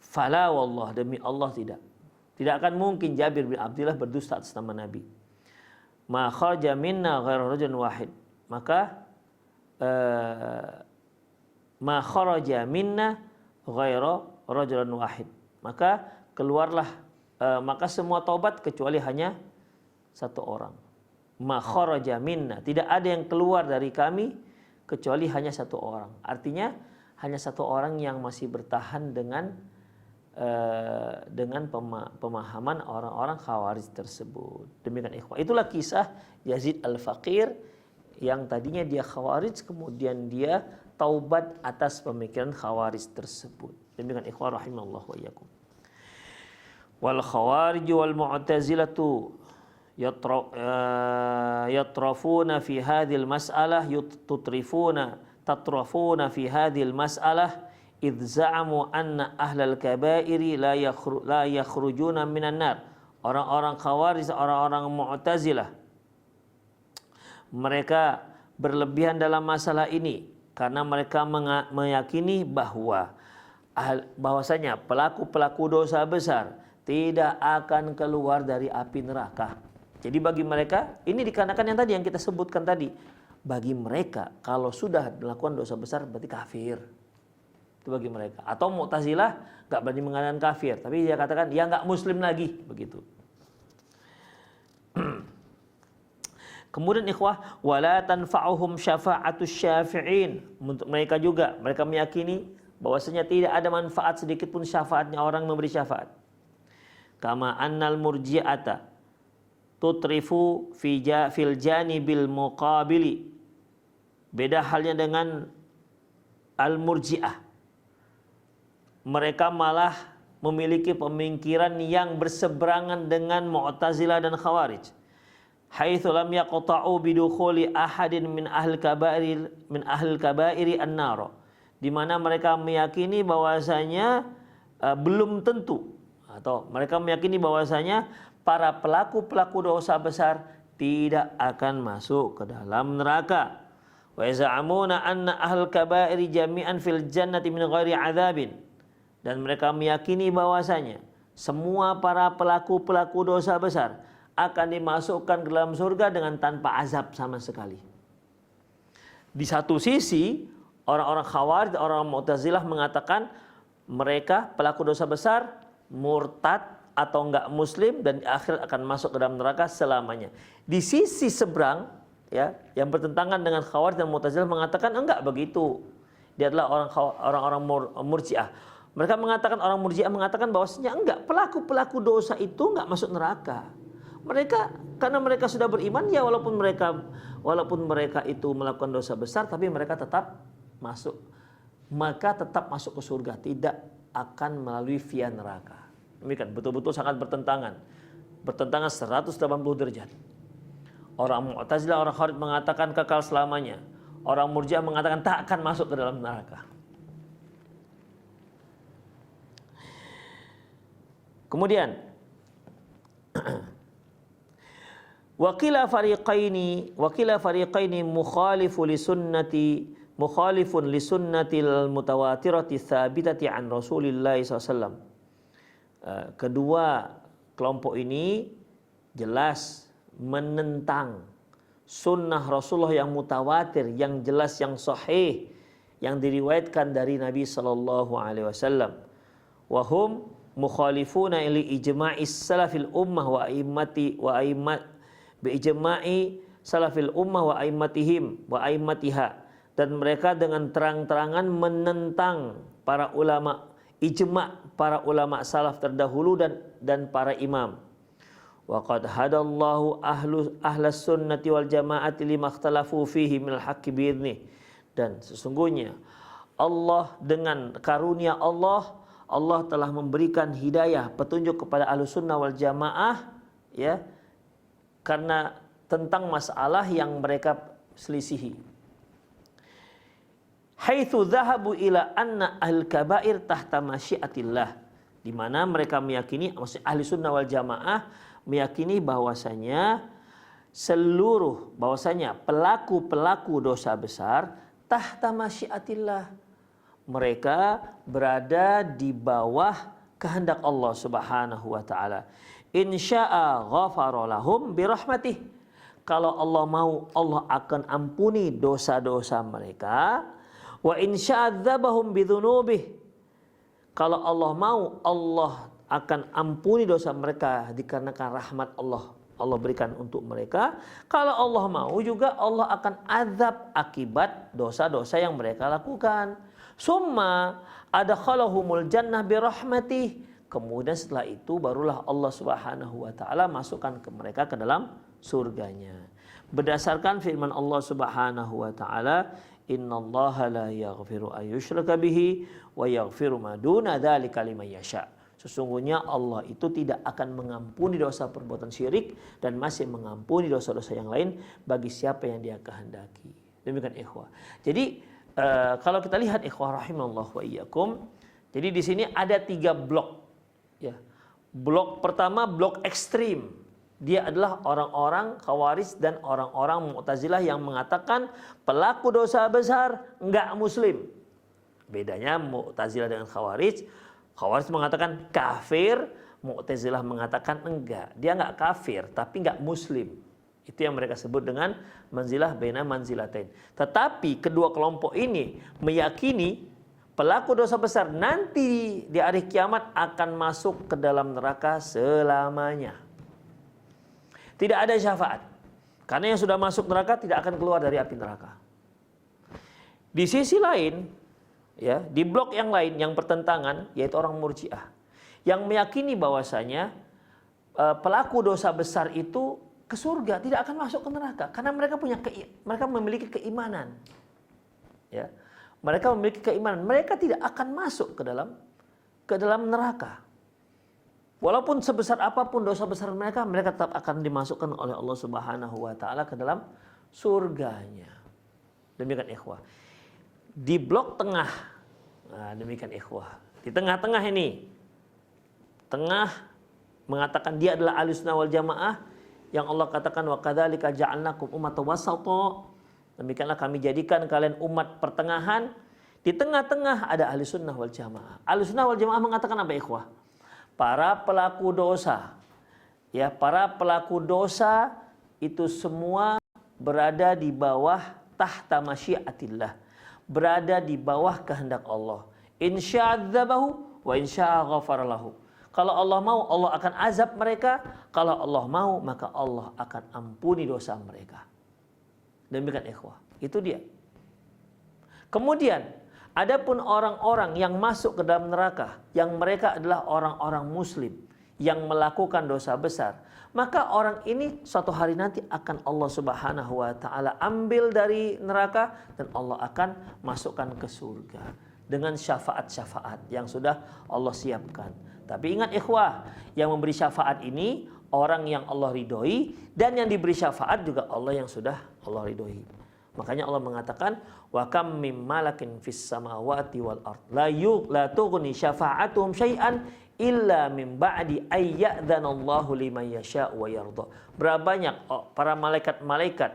fala wallah, demi Allah tidak. Tidak akan mungkin Jabir bin Abdullah berdusta atas nama Nabi. Ma kharaja minna ghairu rajulun wahid. Maka ma kharaja minna ghairu rajulun wahid. Maka keluarlah maka semua taubat kecuali hanya satu orang. Ma kharaja minna, tidak ada yang keluar dari kami kecuali hanya satu orang. Artinya hanya satu orang yang masih bertahan dengan pemahaman orang-orang Khawarij tersebut. Demikian ikhwah. Itulah kisah Yazid Al-Faqir yang tadinya dia Khawarij, kemudian dia taubat atas pemikiran Khawarij tersebut. Demikian ikhwah rahimallahu wa iyyakum. Wal Khawarij wal Mu'tazilatu yatrafuna fi hadhil mas'alah tatrafuna fi hadhil mas'alah idh za'amu anna ahlal kabairi la yakhrujuna minan nar. Orang-orang Khawarij, orang-orang Mu'tazilah, mereka berlebihan dalam masalah ini karena mereka meyakini bahwasanya pelaku-pelaku dosa besar tidak akan keluar dari api neraka. Jadi bagi mereka, ini dikarenakan yang tadi yang kita sebutkan tadi, bagi mereka kalau sudah melakukan dosa besar berarti kafir. Itu bagi mereka. Atau Mu'tazilah enggak berani mengatakan kafir, tapi dia katakan ya enggak muslim lagi, begitu. Kemudian ikhwah, wala tanfa'uhum syafa'atus syafi'in. Untuk mereka juga, mereka meyakini bahwasanya tidak ada manfaat sedikit pun syafaatnya orang memberi syafaat. Kama annal murji'ata tutrifu fil janibil muqabili. Beda halnya dengan al-murji'ah. Mereka malah memiliki pemikiran yang berseberangan dengan Mu'tazilah dan Khawarij. Haitsu lam yaqta'u bidukhuli ahadin min ahli kabairi an-nar. Di mana mereka meyakini bahwasanya belum tentu, atau mereka meyakini bahwasanya para pelaku-pelaku dosa besar tidak akan masuk ke dalam neraka. Wa yaz'amuna anna ahlul kabairi jami'an fil jannati min ghairi adzabin. Dan mereka meyakini bahwasanya semua para pelaku-pelaku dosa besar akan dimasukkan ke dalam surga dengan tanpa azab sama sekali. Di satu sisi, orang-orang Khawarij, orang Mu'tazilah mengatakan mereka pelaku dosa besar murtad atau enggak muslim dan di akhir akan masuk ke dalam neraka selamanya. Di sisi seberang, ya, yang bertentangan dengan Khawarij dan Mu'tazilah mengatakan enggak begitu. Dia adalah orang-orang Murji'ah. Mereka mengatakan, orang Murji'ah mengatakan bahwasanya enggak, pelaku-pelaku dosa itu enggak masuk neraka. Mereka, karena mereka sudah beriman, ya walaupun mereka itu melakukan dosa besar, tapi mereka tetap masuk, maka tetap masuk ke surga, tidak akan melalui via neraka. Demikian, betul-betul sangat bertentangan 180 derajat. Orang Mu'tazilah, orang Khawarij mengatakan kekal selamanya. Orang Murji'ah mengatakan tak akan masuk ke dalam neraka. Kemudian wakila fariqaini mukhalifun li sunnatil mutawatirati tsabitati an Rasulillah SAW. Kedua kelompok ini jelas menentang sunnah Rasulullah yang mutawatir, yang jelas, yang sahih, yang diriwayatkan dari Nabi sallallahu alaihi wasallam. Wa hum mukhalifuna li ijma'is salafil ummah wa aimmat bi ijma'i salafil ummah wa aimmatihim wa aimmatiha. Dan mereka dengan terang-terangan menentang para ulama, ijma' para ulama salaf terdahulu dan para imam. Wa qad hadallahu ahlas sunnati wal jama'ati lima ikhtalafu fihi minal haqqi bi'idnih. Dan sesungguhnya Allah, dengan karunia Allah telah memberikan hidayah, petunjuk kepada Ahlussunnah wal Jamaah, ya, karena tentang masalah yang mereka selisihi. Haitsu dhahabu ila anna ahl kabair tahta masyiatillah, di mana mereka meyakini, maksud Ahlussunnah wal Jamaah meyakini bahwasanya pelaku-pelaku dosa besar tahta masyiatillah, mereka berada di bawah kehendak Allah Subhanahu wa taala. Insya'a ghafara lahum birahmatih. Kalau Allah mau, Allah akan ampuni dosa-dosa mereka. Wa insya'adzabahum bidzunubih. Kalau Allah mau, Allah akan ampuni dosa mereka dikarenakan rahmat Allah. Allah berikan untuk mereka. Kalau Allah mau juga, Allah akan azab akibat dosa-dosa yang mereka lakukan. Summa adkhalahumul jannah birahmatih. Kemudian setelah itu barulah Allah Subhanahu wa taala masukkan ke mereka ke dalam surganya. Berdasarkan firman Allah Subhanahu wa taala, innallaha la yaghfiru ayyushraka bihi wa yaghfiru ma duna dzalika liman yasha. Sesungguhnya Allah itu tidak akan mengampuni dosa perbuatan syirik dan masih mengampuni dosa-dosa yang lain bagi siapa yang Dia kehendaki. Demikian ikhwah. Jadi kalau kita lihat ikhwah rahimallahu wa iyyakum, jadi di sini ada 3 blok. Ya. Blok pertama blok ekstrim. Dia adalah orang-orang Khawarij dan orang-orang Mu'tazilah yang mengatakan pelaku dosa besar enggak muslim. Bedanya Mu'tazilah dengan Khawarij. Khawarij mengatakan kafir, Mu'tazilah mengatakan enggak. Dia enggak kafir tapi enggak muslim. Itu yang mereka sebut dengan manzilah baina manzilatain. Tetapi kedua kelompok ini meyakini pelaku dosa besar nanti di hari kiamat akan masuk ke dalam neraka selamanya. Tidak ada syafaat. Karena yang sudah masuk neraka tidak akan keluar dari api neraka. Di sisi lain, ya, di blok yang lain yang bertentangan yaitu orang Murji'ah yang meyakini bahwasanya pelaku dosa besar itu ke surga, tidak akan masuk ke neraka karena mereka memiliki keimanan. Ya. Mereka memiliki keimanan, mereka tidak akan masuk ke dalam neraka. Walaupun sebesar apapun dosa besar mereka, mereka tetap akan dimasukkan oleh Allah Subhanahu wa taala ke dalam surganya. Demikian ikhwah. Di blok tengah, nah demikian ikhwah, di tengah-tengah ini, tengah mengatakan dia adalah Ahlussunnah wal Jamaah, yang Allah katakan wa kadzalika ja'alnakum ummatan wasata, demikianlah kami jadikan kalian umat pertengahan. Di tengah-tengah ada Ahlussunnah wal Jamaah. Ahlussunnah wal Jamaah mengatakan apa ikhwah? Para pelaku dosa, ya, para pelaku dosa itu semua berada di bawah tahta masyiatillah, berada di bawah kehendak Allah. Insya'adzabahu wa insya'a ghafara lahu. Kalau Allah mau, Allah akan azab mereka. Kalau Allah mau, maka Allah akan ampuni dosa mereka. Demikian ikhwah. Itu dia. Kemudian, adapun orang-orang yang masuk ke dalam neraka, yang mereka adalah orang-orang muslim yang melakukan dosa besar, maka orang ini suatu hari nanti akan Allah Subhanahu wa taala ambil dari neraka dan Allah akan masukkan ke surga dengan syafaat-syafaat yang sudah Allah siapkan. Tapi ingat ikhwah, yang memberi syafaat ini orang yang Allah ridhoi, dan yang diberi syafaat juga Allah yang sudah Allah ridhoi. Makanya Allah mengatakan wa kam mim malakin fis samawati wal ard la tughni syafa'atuhum syai'an illa min ba'di ayyadzanallahu liman yasha' wa yarda. Berapa banyak para malaikat-malaikat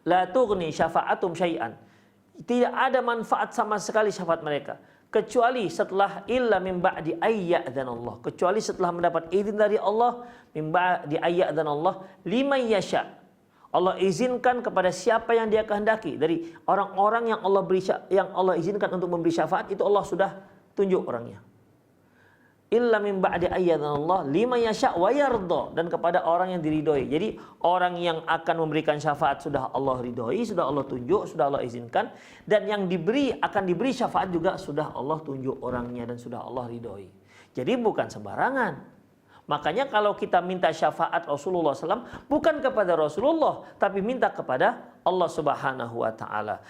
la tughni syafa'atuhum syai'an, tidak ada manfaat sama sekali syafaat mereka kecuali setelah illa min ba'di ayyadzanallah, kecuali setelah mendapat izin dari Allah, min ba'di ayyadzanallah liman yasha'. Allah izinkan kepada siapa yang Dia kehendaki dari orang-orang yang Allah izinkan untuk memberi syafaat, itu Allah sudah tunjuk orangnya. Illa min ba'di ayyadzanallah liman yasha' wa yarda, dan kepada orang yang diridhoi. Jadi orang yang akan memberikan syafaat sudah Allah ridhoi, sudah Allah tunjuk, sudah Allah izinkan, dan yang akan diberi syafaat juga sudah Allah tunjuk orangnya dan sudah Allah ridhoi. Jadi bukan sembarangan. Makanya kalau kita minta syafaat Rasulullah SAW, bukan kepada Rasulullah, tapi minta kepada Allah Subhanahu wa taala.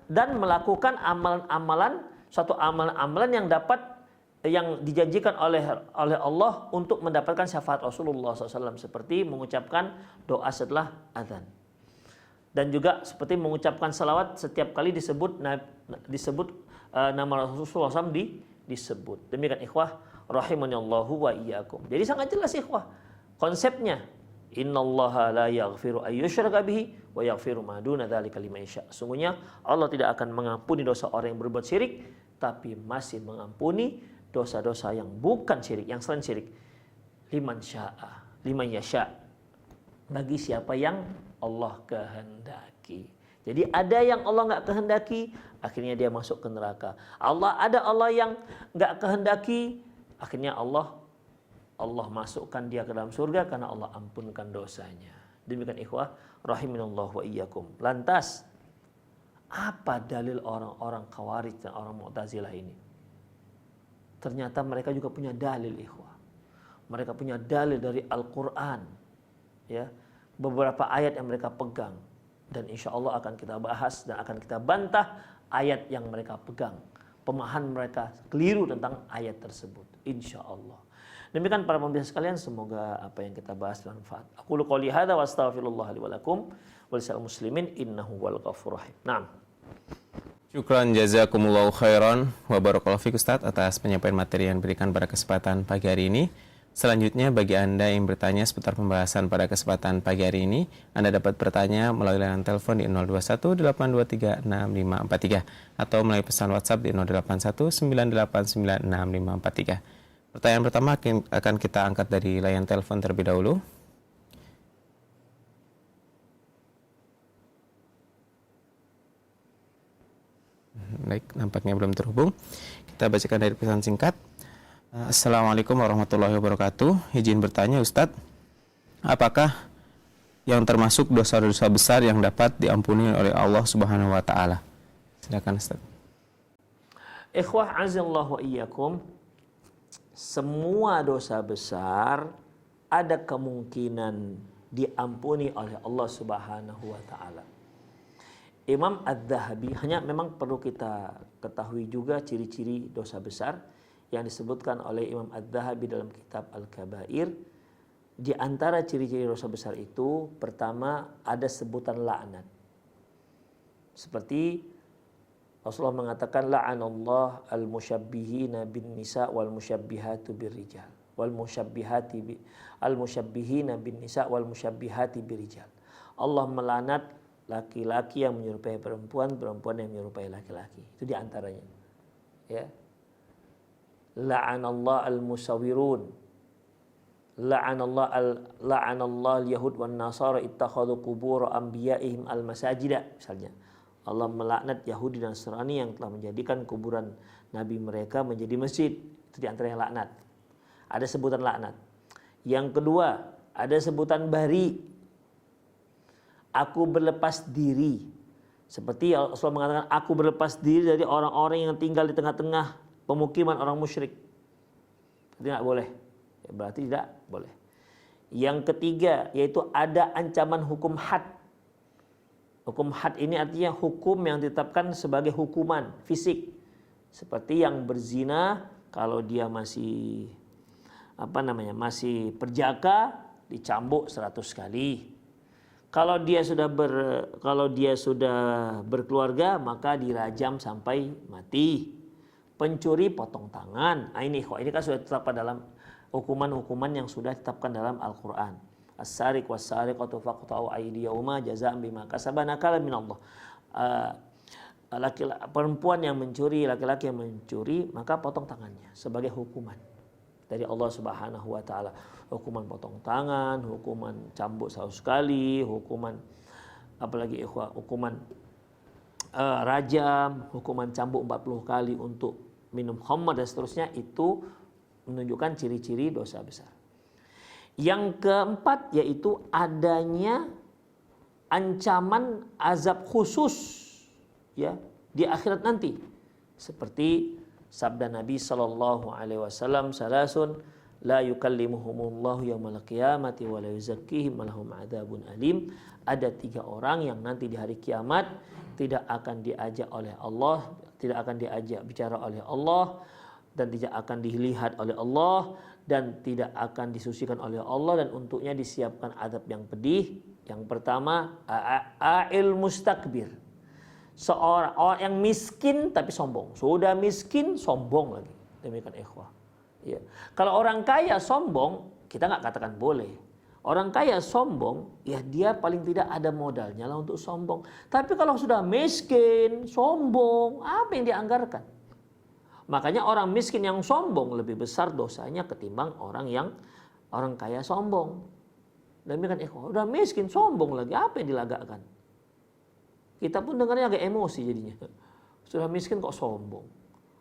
Dan melakukan amalan-amalan, suatu amalan-amalan yang dijanjikan oleh Allah untuk mendapatkan syafaat Rasulullah SAW, seperti mengucapkan doa setelah azan. Dan juga seperti mengucapkan salawat setiap kali disebut nama Rasulullah SAW disebut. Demikian ikhwah rahimanallahu wa iyyakum. Jadi sangat jelas ikhwah konsepnya. Innallaha la yaghfiru ayyushraka bihi wa yaghfiru ma duna dzalika liman yasha. Sungguhnya Allah tidak akan mengampuni dosa orang yang berbuat syirik, tapi masih mengampuni dosa-dosa yang bukan syirik, yang selain syirik. Liman yasha, bagi siapa yang Allah kehendaki. Jadi ada yang Allah nggak kehendaki, akhirnya dia masuk ke neraka. Ada Allah yang nggak kehendaki, akhirnya Allah masukkan dia ke dalam surga karena Allah ampunkan dosanya. Demikian ikhwah rahiminallah wa iyyakum. Lantas apa dalil orang-orang Khawarij dan orang Mu'tazilah ini? Ternyata mereka juga punya dalil, ikhwah. Mereka punya dalil dari Al-Qur'an. Ya, beberapa ayat yang mereka pegang, dan insya Allah akan kita bahas dan akan kita bantah ayat yang mereka pegang. Pemahaman mereka keliru tentang ayat tersebut, insya Allah. Demikian para pemirsa sekalian, semoga apa yang kita bahas bermanfaat. Aku qouli hadza wa astaghfirullah li wa lakum wa lisal muslimin innahu wal ghafurur rahim. Naam. Syukran jazakumullahu khairan wa barakallahu fiik Ustaz atas penyampaian materi yang diberikan pada kesempatan pagi hari ini. Selanjutnya bagi Anda yang bertanya seputar pembahasan pada kesempatan pagi hari ini, Anda dapat bertanya melalui layanan telepon di 021 823 6543 atau melalui pesan WhatsApp di 081 989 6543. Pertanyaan pertama akan kita angkat dari layanan telepon terlebih dahulu. Baik, nampaknya belum terhubung. Kita bacakan dari pesan singkat. Assalamualaikum warahmatullahi wabarakatuh. Izin bertanya Ustadz, apakah yang termasuk dosa-dosa besar yang dapat diampuni oleh Allah Subhanahu wa taala? Silakan Ustadz. Ikhwah azallahu wa iyyakum, semua dosa besar ada kemungkinan diampuni oleh Allah Subhanahu wa taala. Imam Adz-Dzahabi, hanya memang perlu kita ketahui juga ciri-ciri dosa besar yang disebutkan oleh Imam Adz-Dzahabi dalam kitab Al-Kabair. Di antara ciri-ciri dosa besar itu, pertama ada sebutan laknat. Seperti Rasulullah mengatakan, la'anallah al-musyabbihina bin nisa wal musyabbihatu birrijal wal musyabbihati al-musyabbihina bin nisa wal musyabbihati birrijal. Allah melaknat laki-laki yang menyerupai perempuan, perempuan yang menyerupai laki-laki. Itu di antaranya. Ya. La'anallah al-musawwirun. La'anallah al-yahud wan nasara ittakhadhu qubur anbiya'ihim al-masajida, misalnya. Allah melaknat Yahudi dan Nasrani yang telah menjadikan kuburan nabi mereka menjadi masjid. Itu di antara yang laknat. Ada sebutan laknat. Yang kedua, ada sebutan bari. Aku berlepas diri. Seperti Rasulullah mengatakan, aku berlepas diri dari orang-orang yang tinggal di tengah-tengah pemukiman orang musyrik. Itu tidak boleh. Berarti tidak boleh. Yang ketiga, yaitu ada ancaman hukum had. Hukum had ini artinya hukum yang ditetapkan sebagai hukuman fisik. Seperti yang berzina, kalau dia masih masih perjaka, dicambuk 100 kali. Kalau dia sudah berkeluarga, maka dirajam sampai mati. Pencuri potong tangan. Nah, ini kan sudah ditetapkan dalam hukuman-hukuman yang sudah ditetapkan dalam Al-Qur'an. As-sariq was-sariqatu faqta'u aydiyahuma jazaa'an bima kasaba nakalan minallah. Perempuan yang mencuri, laki-laki yang mencuri, maka potong tangannya sebagai hukuman dari Allah Subhanahu wa taala. Hukuman potong tangan, hukuman cambuk 100 kali, hukuman apalagi hukuman rajam, hukuman cambuk 40 kali untuk minum khamr dan seterusnya. Itu menunjukkan ciri-ciri dosa besar. Yang keempat yaitu adanya ancaman azab khusus ya di akhirat nanti. Seperti sabda Nabi sallallahu alaihi wasallam, salasun la yukallimuhumullahu yaumal qiyamati wa la yuzakkihim wa lahum adzabun alim. Ada 3 orang yang nanti di hari kiamat tidak akan diajak oleh Allah, tidak akan diajak bicara oleh Allah, dan tidak akan dilihat oleh Allah, dan tidak akan disucikan oleh Allah, dan untuknya disiapkan azab yang pedih. Yang pertama, a'il mustakbir. Seorang yang miskin tapi sombong. Sudah miskin, sombong lagi. Demikian ikhwah. Ya. Kalau orang kaya sombong, kita nggak katakan boleh. Orang kaya sombong, ya dia paling tidak ada modalnya lah untuk sombong. Tapi kalau sudah miskin, sombong, apa yang dianggarkan? Makanya orang miskin yang sombong lebih besar dosanya ketimbang orang kaya sombong. Dan kan udah miskin sombong lagi, apa yang dilagakkan? Kita pun dengarnya agak emosi jadinya. Sudah miskin kok sombong.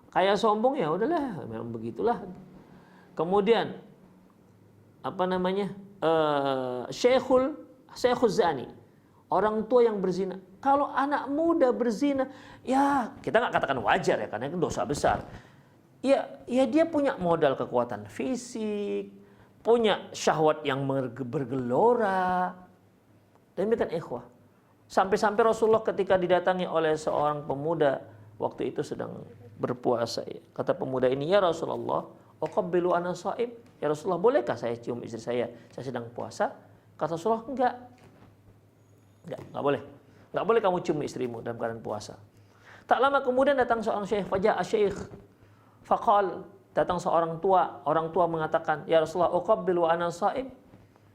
Kaya sombong ya udahlah, memang begitulah. Kemudian Syekhul Zani, orang tua yang berzina. Kalau anak muda berzina, ya kita nggak katakan wajar ya, karena itu dosa besar. Ya dia punya modal kekuatan fisik, punya syahwat yang bergelora. Demikian ikhwah. Sampai-sampai Rasulullah ketika didatangi oleh seorang pemuda waktu itu sedang berpuasa, ya. Kata pemuda ini, ya Rasulullah, uqabbilu ana shaim. Ya Rasulullah, bolehkah saya cium istri saya sedang puasa? Kata Rasulullah, enggak boleh. Enggak boleh kamu cium istrimu dalam keadaan puasa. Tak lama kemudian datang seorang syekh, faja'a syekh faqal, datang seorang tua, orang tua mengatakan, ya Rasulullah, uqabbilu ana shaim.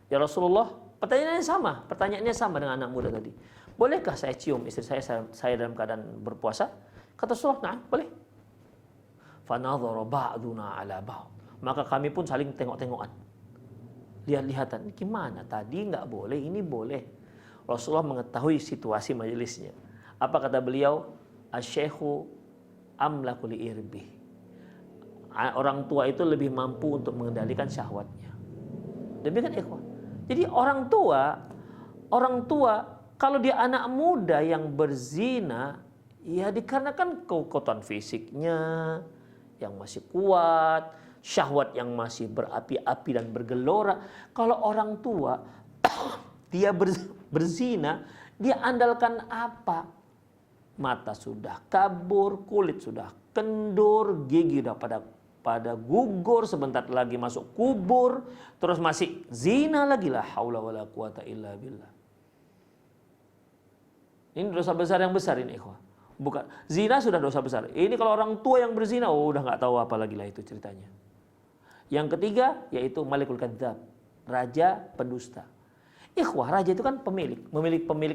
Ya Rasulullah, pertanyaannya sama dengan anak muda tadi. Bolehkah saya cium istri saya dalam keadaan berpuasa? Kata Rasulullah, nah, boleh. Fanadhara ba'duna ala ba'd. Maka kami pun saling tengok-tengokan. Lihat-lihatan, gimana? Tadi enggak boleh, ini boleh. Rasulullah mengetahui situasi majelisnya. Apa kata beliau? Asy-syaikhu amlaku li irbih. Orang tua itu lebih mampu untuk mengendalikan syahwatnya. Demikian ikhwah. Jadi orang tua kalau dia anak muda yang berzina, ya dikarenakan kekuatan fisiknya yang masih kuat, syahwat yang masih berapi-api dan bergelora. Kalau orang tua dia berzina, dia andalkan apa? Mata sudah kabur, kulit sudah kendur, gigi sudah pada gugur, sebentar lagi masuk kubur, terus masih zina lagi, la haula wala quwata illa billah. Ini dosa besar yang besar ini, ikhwah. Bukan zina sudah dosa besar. Ini kalau orang tua yang berzina, udah nggak tahu apa lagi lah itu ceritanya. Yang ketiga yaitu malikul kadzdzab, raja pendusta. Ikhwah, raja itu kan pemilik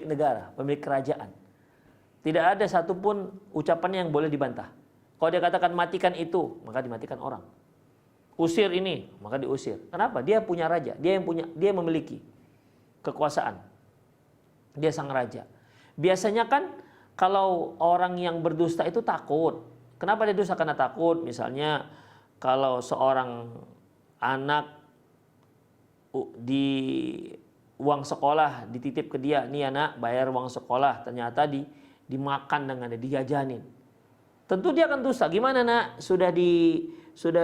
negara, pemilik kerajaan. Tidak ada satupun ucapannya yang boleh dibantah. Kalau dia katakan matikan itu, maka dimatikan orang. Usir ini, maka diusir. Kenapa? Dia punya raja, dia memiliki kekuasaan. Dia sang raja. Biasanya kan kalau orang yang berdusta itu takut. Kenapa dia dusta? Karena takut. Misalnya kalau seorang anak di uang sekolah dititip ke dia, nih anak bayar uang sekolah, ternyata dimakan dengan dijajanin. Tentu dia akan dusta. Gimana nak? Sudah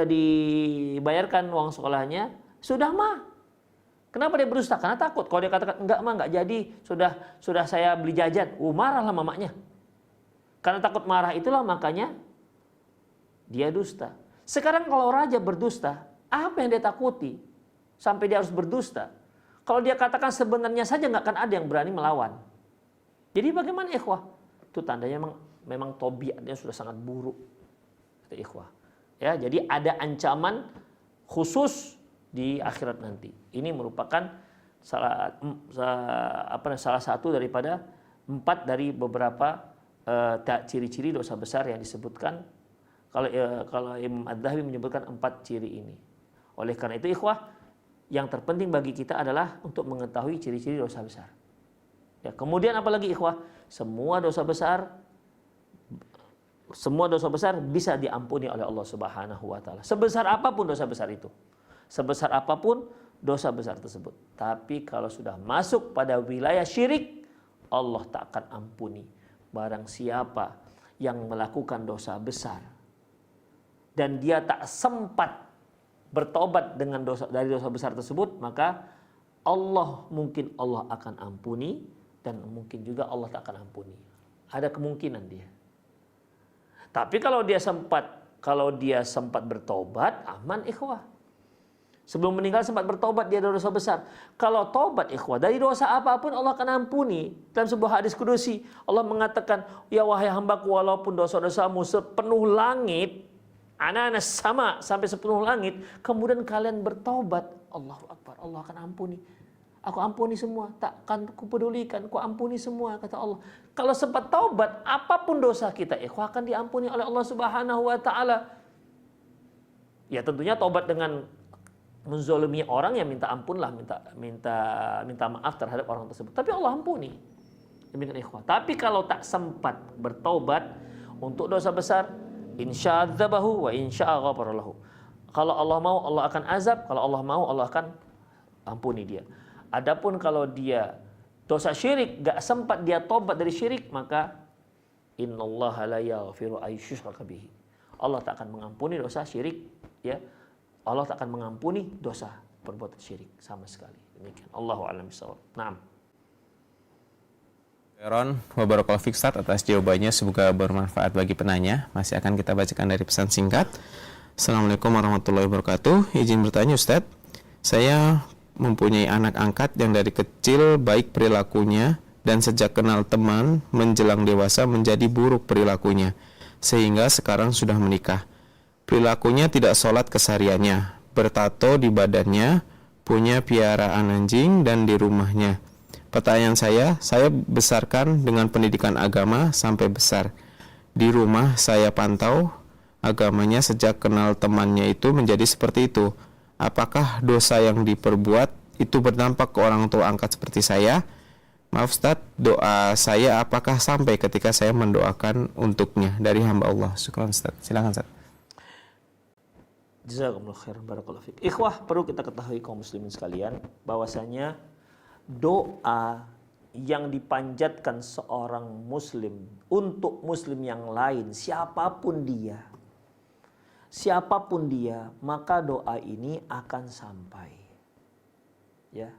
dibayarkan uang sekolahnya? Sudah mah. Kenapa dia berdusta? Karena takut. Kalau dia katakan enggak mah, enggak jadi, sudah saya beli jajan, marahlah mamanya. Karena takut marah itulah makanya dia dusta. Sekarang kalau raja berdusta, apa yang dia takuti sampai dia harus berdusta? Kalau dia katakan sebenarnya saja nggak akan ada yang berani melawan. Jadi bagaimana ikhwah? Itu tandanya memang tabiatnya sudah sangat buruk. Itu ikhwah. Ya, jadi ada ancaman khusus di akhirat nanti. Ini merupakan salah satu daripada 4 dari beberapa ciri-ciri dosa besar yang disebutkan. Kalau Imam Adz-Dzahabi menyebutkan 4 ciri ini. Oleh karena itu ikhwah, yang terpenting bagi kita adalah untuk mengetahui ciri-ciri dosa besar. Ya, kemudian apalagi ikhwah, semua dosa besar bisa diampuni oleh Allah Subhanahu wa taala. Sebesar apapun dosa besar itu. Sebesar apapun dosa besar tersebut. Tapi kalau sudah masuk pada wilayah syirik, Allah tak akan ampuni barang siapa yang melakukan dosa besar dan dia tak sempat bertobat dari dosa besar tersebut, maka Allah akan ampuni dan mungkin juga Allah tak akan ampuni. Ada kemungkinan dia. Tapi kalau dia sempat bertobat, aman ikhwah. Sebelum meninggal sempat bertobat, dia ada dosa besar. Kalau tobat ikhwah, dari dosa apapun Allah akan ampuni. Dalam sebuah hadis kudusi, Allah mengatakan, ya wahai hambaku, walaupun dosa-dosamu sepenuh langit, anak-anak sama sampai sepenuh langit, kemudian kalian bertobat, Allahu Akbar, Allah akan ampuni. Aku ampuni semua, takkan kupedulikan, ku ampuni semua, kata Allah. Kalau sempat taubat, apapun dosa kita, ikhwah, akan diampuni oleh Allah Subhanahu wa taala. Ya tentunya tobat dengan menzolimi orang, ya minta ampun lah, minta maaf terhadap orang tersebut. Tapi Allah ampuni. Demikian ikhwah. Tapi kalau tak sempat bertaubat untuk dosa besar, insya'adzabahu wa insya'aghafara lahu. Kalau Allah mau Allah akan azab, kalau Allah mau Allah akan ampuni dia. Adapun kalau dia dosa syirik, gak sempat dia tobat dari syirik, maka innallaha la yaghfiru ayyushraka bihi. Allah tak akan mengampuni dosa syirik, ya. Allah tak akan mengampuni dosa perbuatan syirik sama sekali. Demikian. Allahu a'lam bishawab. Naam. Ron, wabarakatuh fiik Ustaz atas jawabannya, semoga bermanfaat bagi penanya. Masih akan kita bacakan dari pesan singkat. Assalamualaikum warahmatullahi wabarakatuh. Izin bertanya Ustaz, saya mempunyai anak angkat yang dari kecil baik perilakunya dan sejak kenal teman menjelang dewasa menjadi buruk perilakunya, sehingga sekarang sudah menikah. Perilakunya tidak sholat kesehariannya, bertato di badannya, punya piaraan anjing dan di rumahnya. Pertanyaan saya besarkan dengan pendidikan agama sampai besar. Di rumah saya pantau agamanya sejak kenal temannya itu menjadi seperti itu. Apakah dosa yang diperbuat itu berdampak ke orang tua angkat seperti saya? Maaf Ustaz, doa saya apakah sampai ketika saya mendoakan untuknya dari hamba Allah? Syukran Ustaz. Silakan Ustaz. Jazakumullah khairan, barakallahu fiik. Ikhwah, perlu kita ketahui kaum muslimin sekalian bahwasanya doa yang dipanjatkan seorang muslim untuk muslim yang lain, siapapun dia, maka doa ini akan sampai. Ya.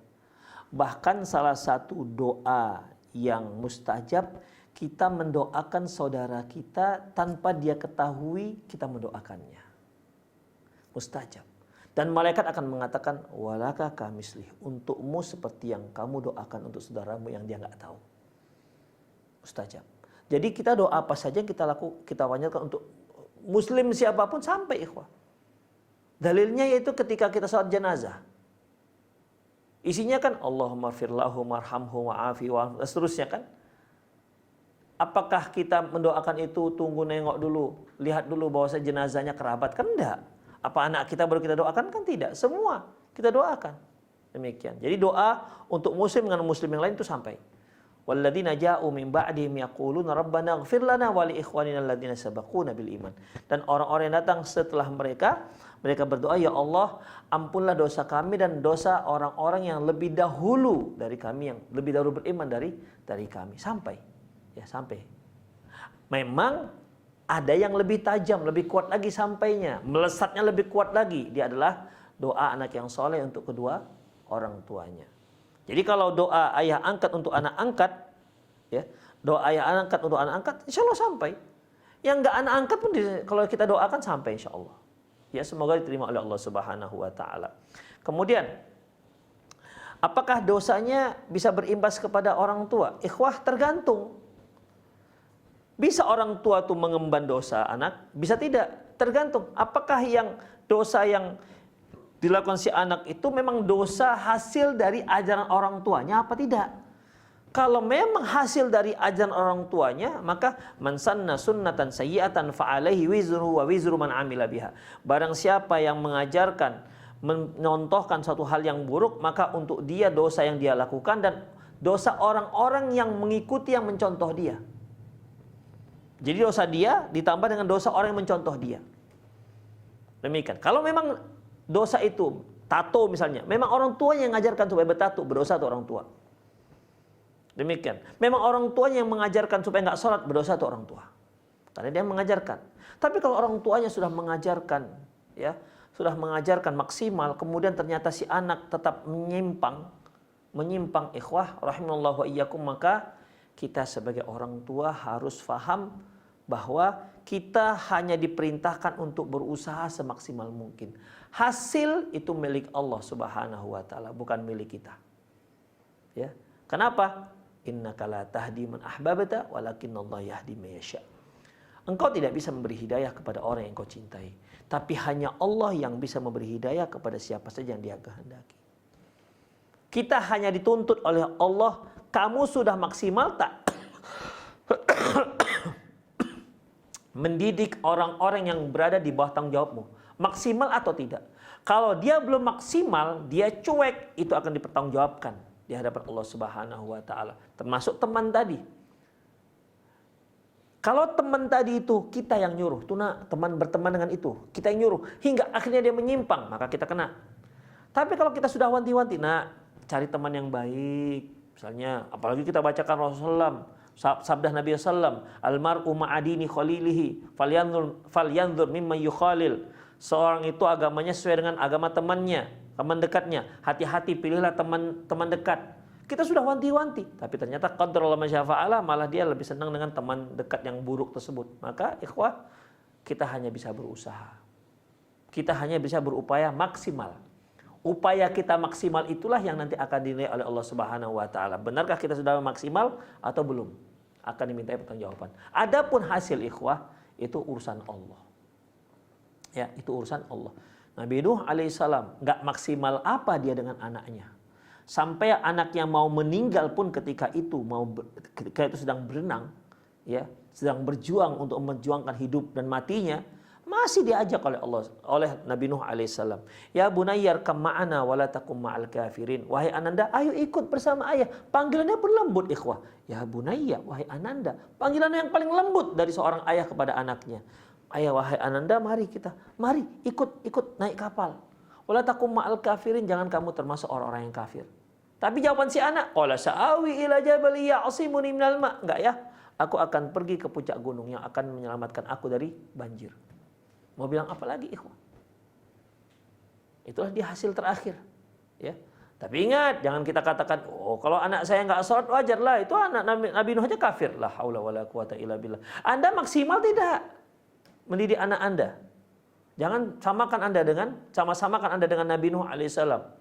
Bahkan salah satu doa yang mustajab, kita mendoakan saudara kita tanpa dia ketahui kita mendoakannya. Mustajab. Dan malaikat akan mengatakan, walaka kamislih, untukmu seperti yang kamu doakan untuk saudaramu yang dia nggak tahu. Mustajab. Jadi kita doa apa saja kita panjatkan untuk muslim siapapun sampai ikhwah. Dalilnya yaitu ketika kita salat jenazah. Isinya kan Allahumma firlahu marhamhu wa'afi wa seterusnya kan. Apakah kita mendoakan itu tunggu nengok dulu, lihat dulu bahwa jenazahnya kerabat? Kan enggak. Apa anak kita baru kita doakan? Kan tidak. Semua kita doakan. Demikian. Jadi doa untuk muslim dengan muslim yang lain itu sampai. Walladzina ja'u min ba'dihim yaquluna rabbana ighfir lana wa li ikhwanina alladzina sabaquna bil iman. Dan orang-orang yang datang setelah mereka berdoa, ya Allah, ampunlah dosa kami dan dosa orang-orang yang lebih dahulu dari kami, yang lebih dahulu beriman dari kami. Sampai. Ya, sampai. Memang ada yang lebih tajam, lebih kuat lagi sampainya, melesatnya lebih kuat lagi. Dia adalah doa anak yang soleh untuk kedua orang tuanya. Jadi kalau doa ayah angkat untuk anak angkat, ya, doa ayah angkat untuk anak angkat, insya Allah sampai. Yang enggak anak angkat pun kalau kita doakan sampai insya Allah. Ya, semoga diterima oleh Allah Subhanahu wa taala. Kemudian, apakah dosanya bisa berimbas kepada orang tua? Ikhwah, tergantung. Bisa orang tua tuh mengemban dosa anak, bisa tidak, tergantung. Apakah yang dosa yang dilakukan si anak itu memang dosa hasil dari ajaran orang tuanya apa tidak? Kalau memang hasil dari ajaran orang tuanya, maka man sanna sunnatan sayyi'atan fa alaihi wizru wa wizru man amila biha. Barang siapa yang mengajarkan, mencontohkan suatu hal yang buruk, maka untuk dia dosa yang dia lakukan dan dosa orang-orang yang mengikuti yang mencontoh dia. Jadi dosa dia ditambah dengan dosa orang yang mencontoh dia. Demikian. Kalau memang dosa itu tato misalnya, memang orang tuanya yang mengajarkan supaya bertato, berdosa itu orang tua. Demikian. Memang orang tuanya yang mengajarkan supaya nggak sholat, berdosa itu orang tua. Karena dia mengajarkan. Tapi kalau orang tuanya sudah mengajarkan, ya, sudah mengajarkan maksimal, kemudian ternyata si anak tetap menyimpang ikhwah rahimallahu wa iyyakum, maka kita sebagai orang tua harus faham bahwa kita hanya diperintahkan untuk berusaha semaksimal mungkin. Hasil itu milik Allah Subhanahu wa taala, bukan milik kita. Ya. Kenapa? Innaka la tahdi man ahbabta walakinnallaha yahdi man yasha. Engkau tidak bisa memberi hidayah kepada orang yang kau cintai, tapi hanya Allah yang bisa memberi hidayah kepada siapa saja yang Dia kehendaki. Kita hanya dituntut oleh Allah, kamu sudah maksimal tak? mendidik orang-orang yang berada di bawah tanggung jawabmu. Maksimal atau tidak. Kalau dia belum maksimal, dia cuek, itu akan dipertanggungjawabkan di hadapan Allah Subhanahu wa taala. Termasuk teman tadi. Kalau teman tadi itu kita yang nyuruh, teman berteman dengan itu, kita yang nyuruh hingga akhirnya dia menyimpang, maka kita kena. Tapi kalau kita sudah wanti-wanti, cari teman yang baik. Misalnya, apalagi kita bacakan Rasulullah sabda Nabi sallam, almar'u ma'adini khalilihi falyanzur mimma yukhalil. Seorang itu agamanya sesuai dengan agama temannya, teman dekatnya. Hati-hati pilihlah teman dekat. Kita sudah wanti-wanti, tapi ternyata qadarullah masyafa'ala, malah dia lebih senang dengan teman dekat yang buruk tersebut. Maka ikhwah, kita hanya bisa berusaha. Kita hanya bisa berupaya maksimal. Upaya kita maksimal itulah yang nanti akan dinilai oleh Allah Subhanahu wa taala. Benarkah kita sudah maksimal atau belum? Akan dimintai pertanggungjawaban. Adapun hasil ikhwah itu urusan Allah. Ya, itu urusan Allah. Nabi Nuh alaihissalam enggak maksimal apa dia dengan anaknya. Sampai anaknya mau meninggal pun ketika itu sedang berenang, ya, sedang berjuang untuk memperjuangkan hidup dan matinya, masih diajak oleh Nabi Nuh alaihissalam. Ya bunayyar kam ma'ana wala takum ma'al kafirin. Wahai ananda, ayo ikut bersama ayah. Panggilannya pun lembut ikhwah. Ya bunayya, wahai ananda. Panggilannya yang paling lembut dari seorang ayah kepada anaknya. Ayah, wahai ananda, mari ikut naik kapal. Wala takum ma'al kafirin, jangan kamu termasuk orang-orang yang kafir. Tapi jawaban si anak, qala sa'awi ila jabali ya'simuni minal ma'. Enggak ya, aku akan pergi ke puncak gunung yang akan menyelamatkan aku dari banjir. Mau bilang apa lagi ikhwan? Itulah dia hasil terakhir, ya. Tapi ingat, jangan kita katakan, oh kalau anak saya enggak sholat wajar lah, itu anak Nabi Nuh aja kafir. La haula wala quwata illa billah. Anda maksimal tidak mendidik anak Anda. Jangan sama-samakan Anda dengan Nabi Nuh alaihissalam.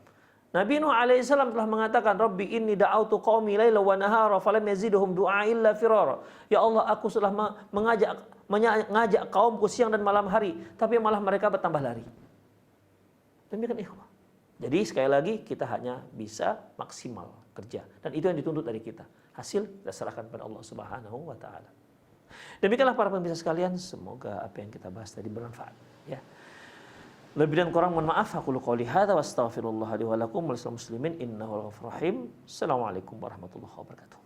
Nabi Nuh alaihissalam telah mengatakan, Rabbi inni da'autu qaumi laila wa nahara falam yazidhum du'a illa firara. Ya Allah, aku sudah mengajak kaumku siang dan malam hari, tapi malah mereka bertambah lari. Demikian ikhwah. Jadi sekali lagi kita hanya bisa maksimal kerja, dan itu yang dituntut dari kita. Hasil kita serahkan pada Allah Subhanahu wa taala. Demikianlah para pemirsa sekalian, semoga apa yang kita bahas tadi bermanfaat, ya. Lebih dan kurang mohon maaf. Aku qouli hadza wa astaghfirullah li wa lakum wa lisal muslimin innahu al-ghafurur rahim. Assalamualaikum warahmatullahi wabarakatuh.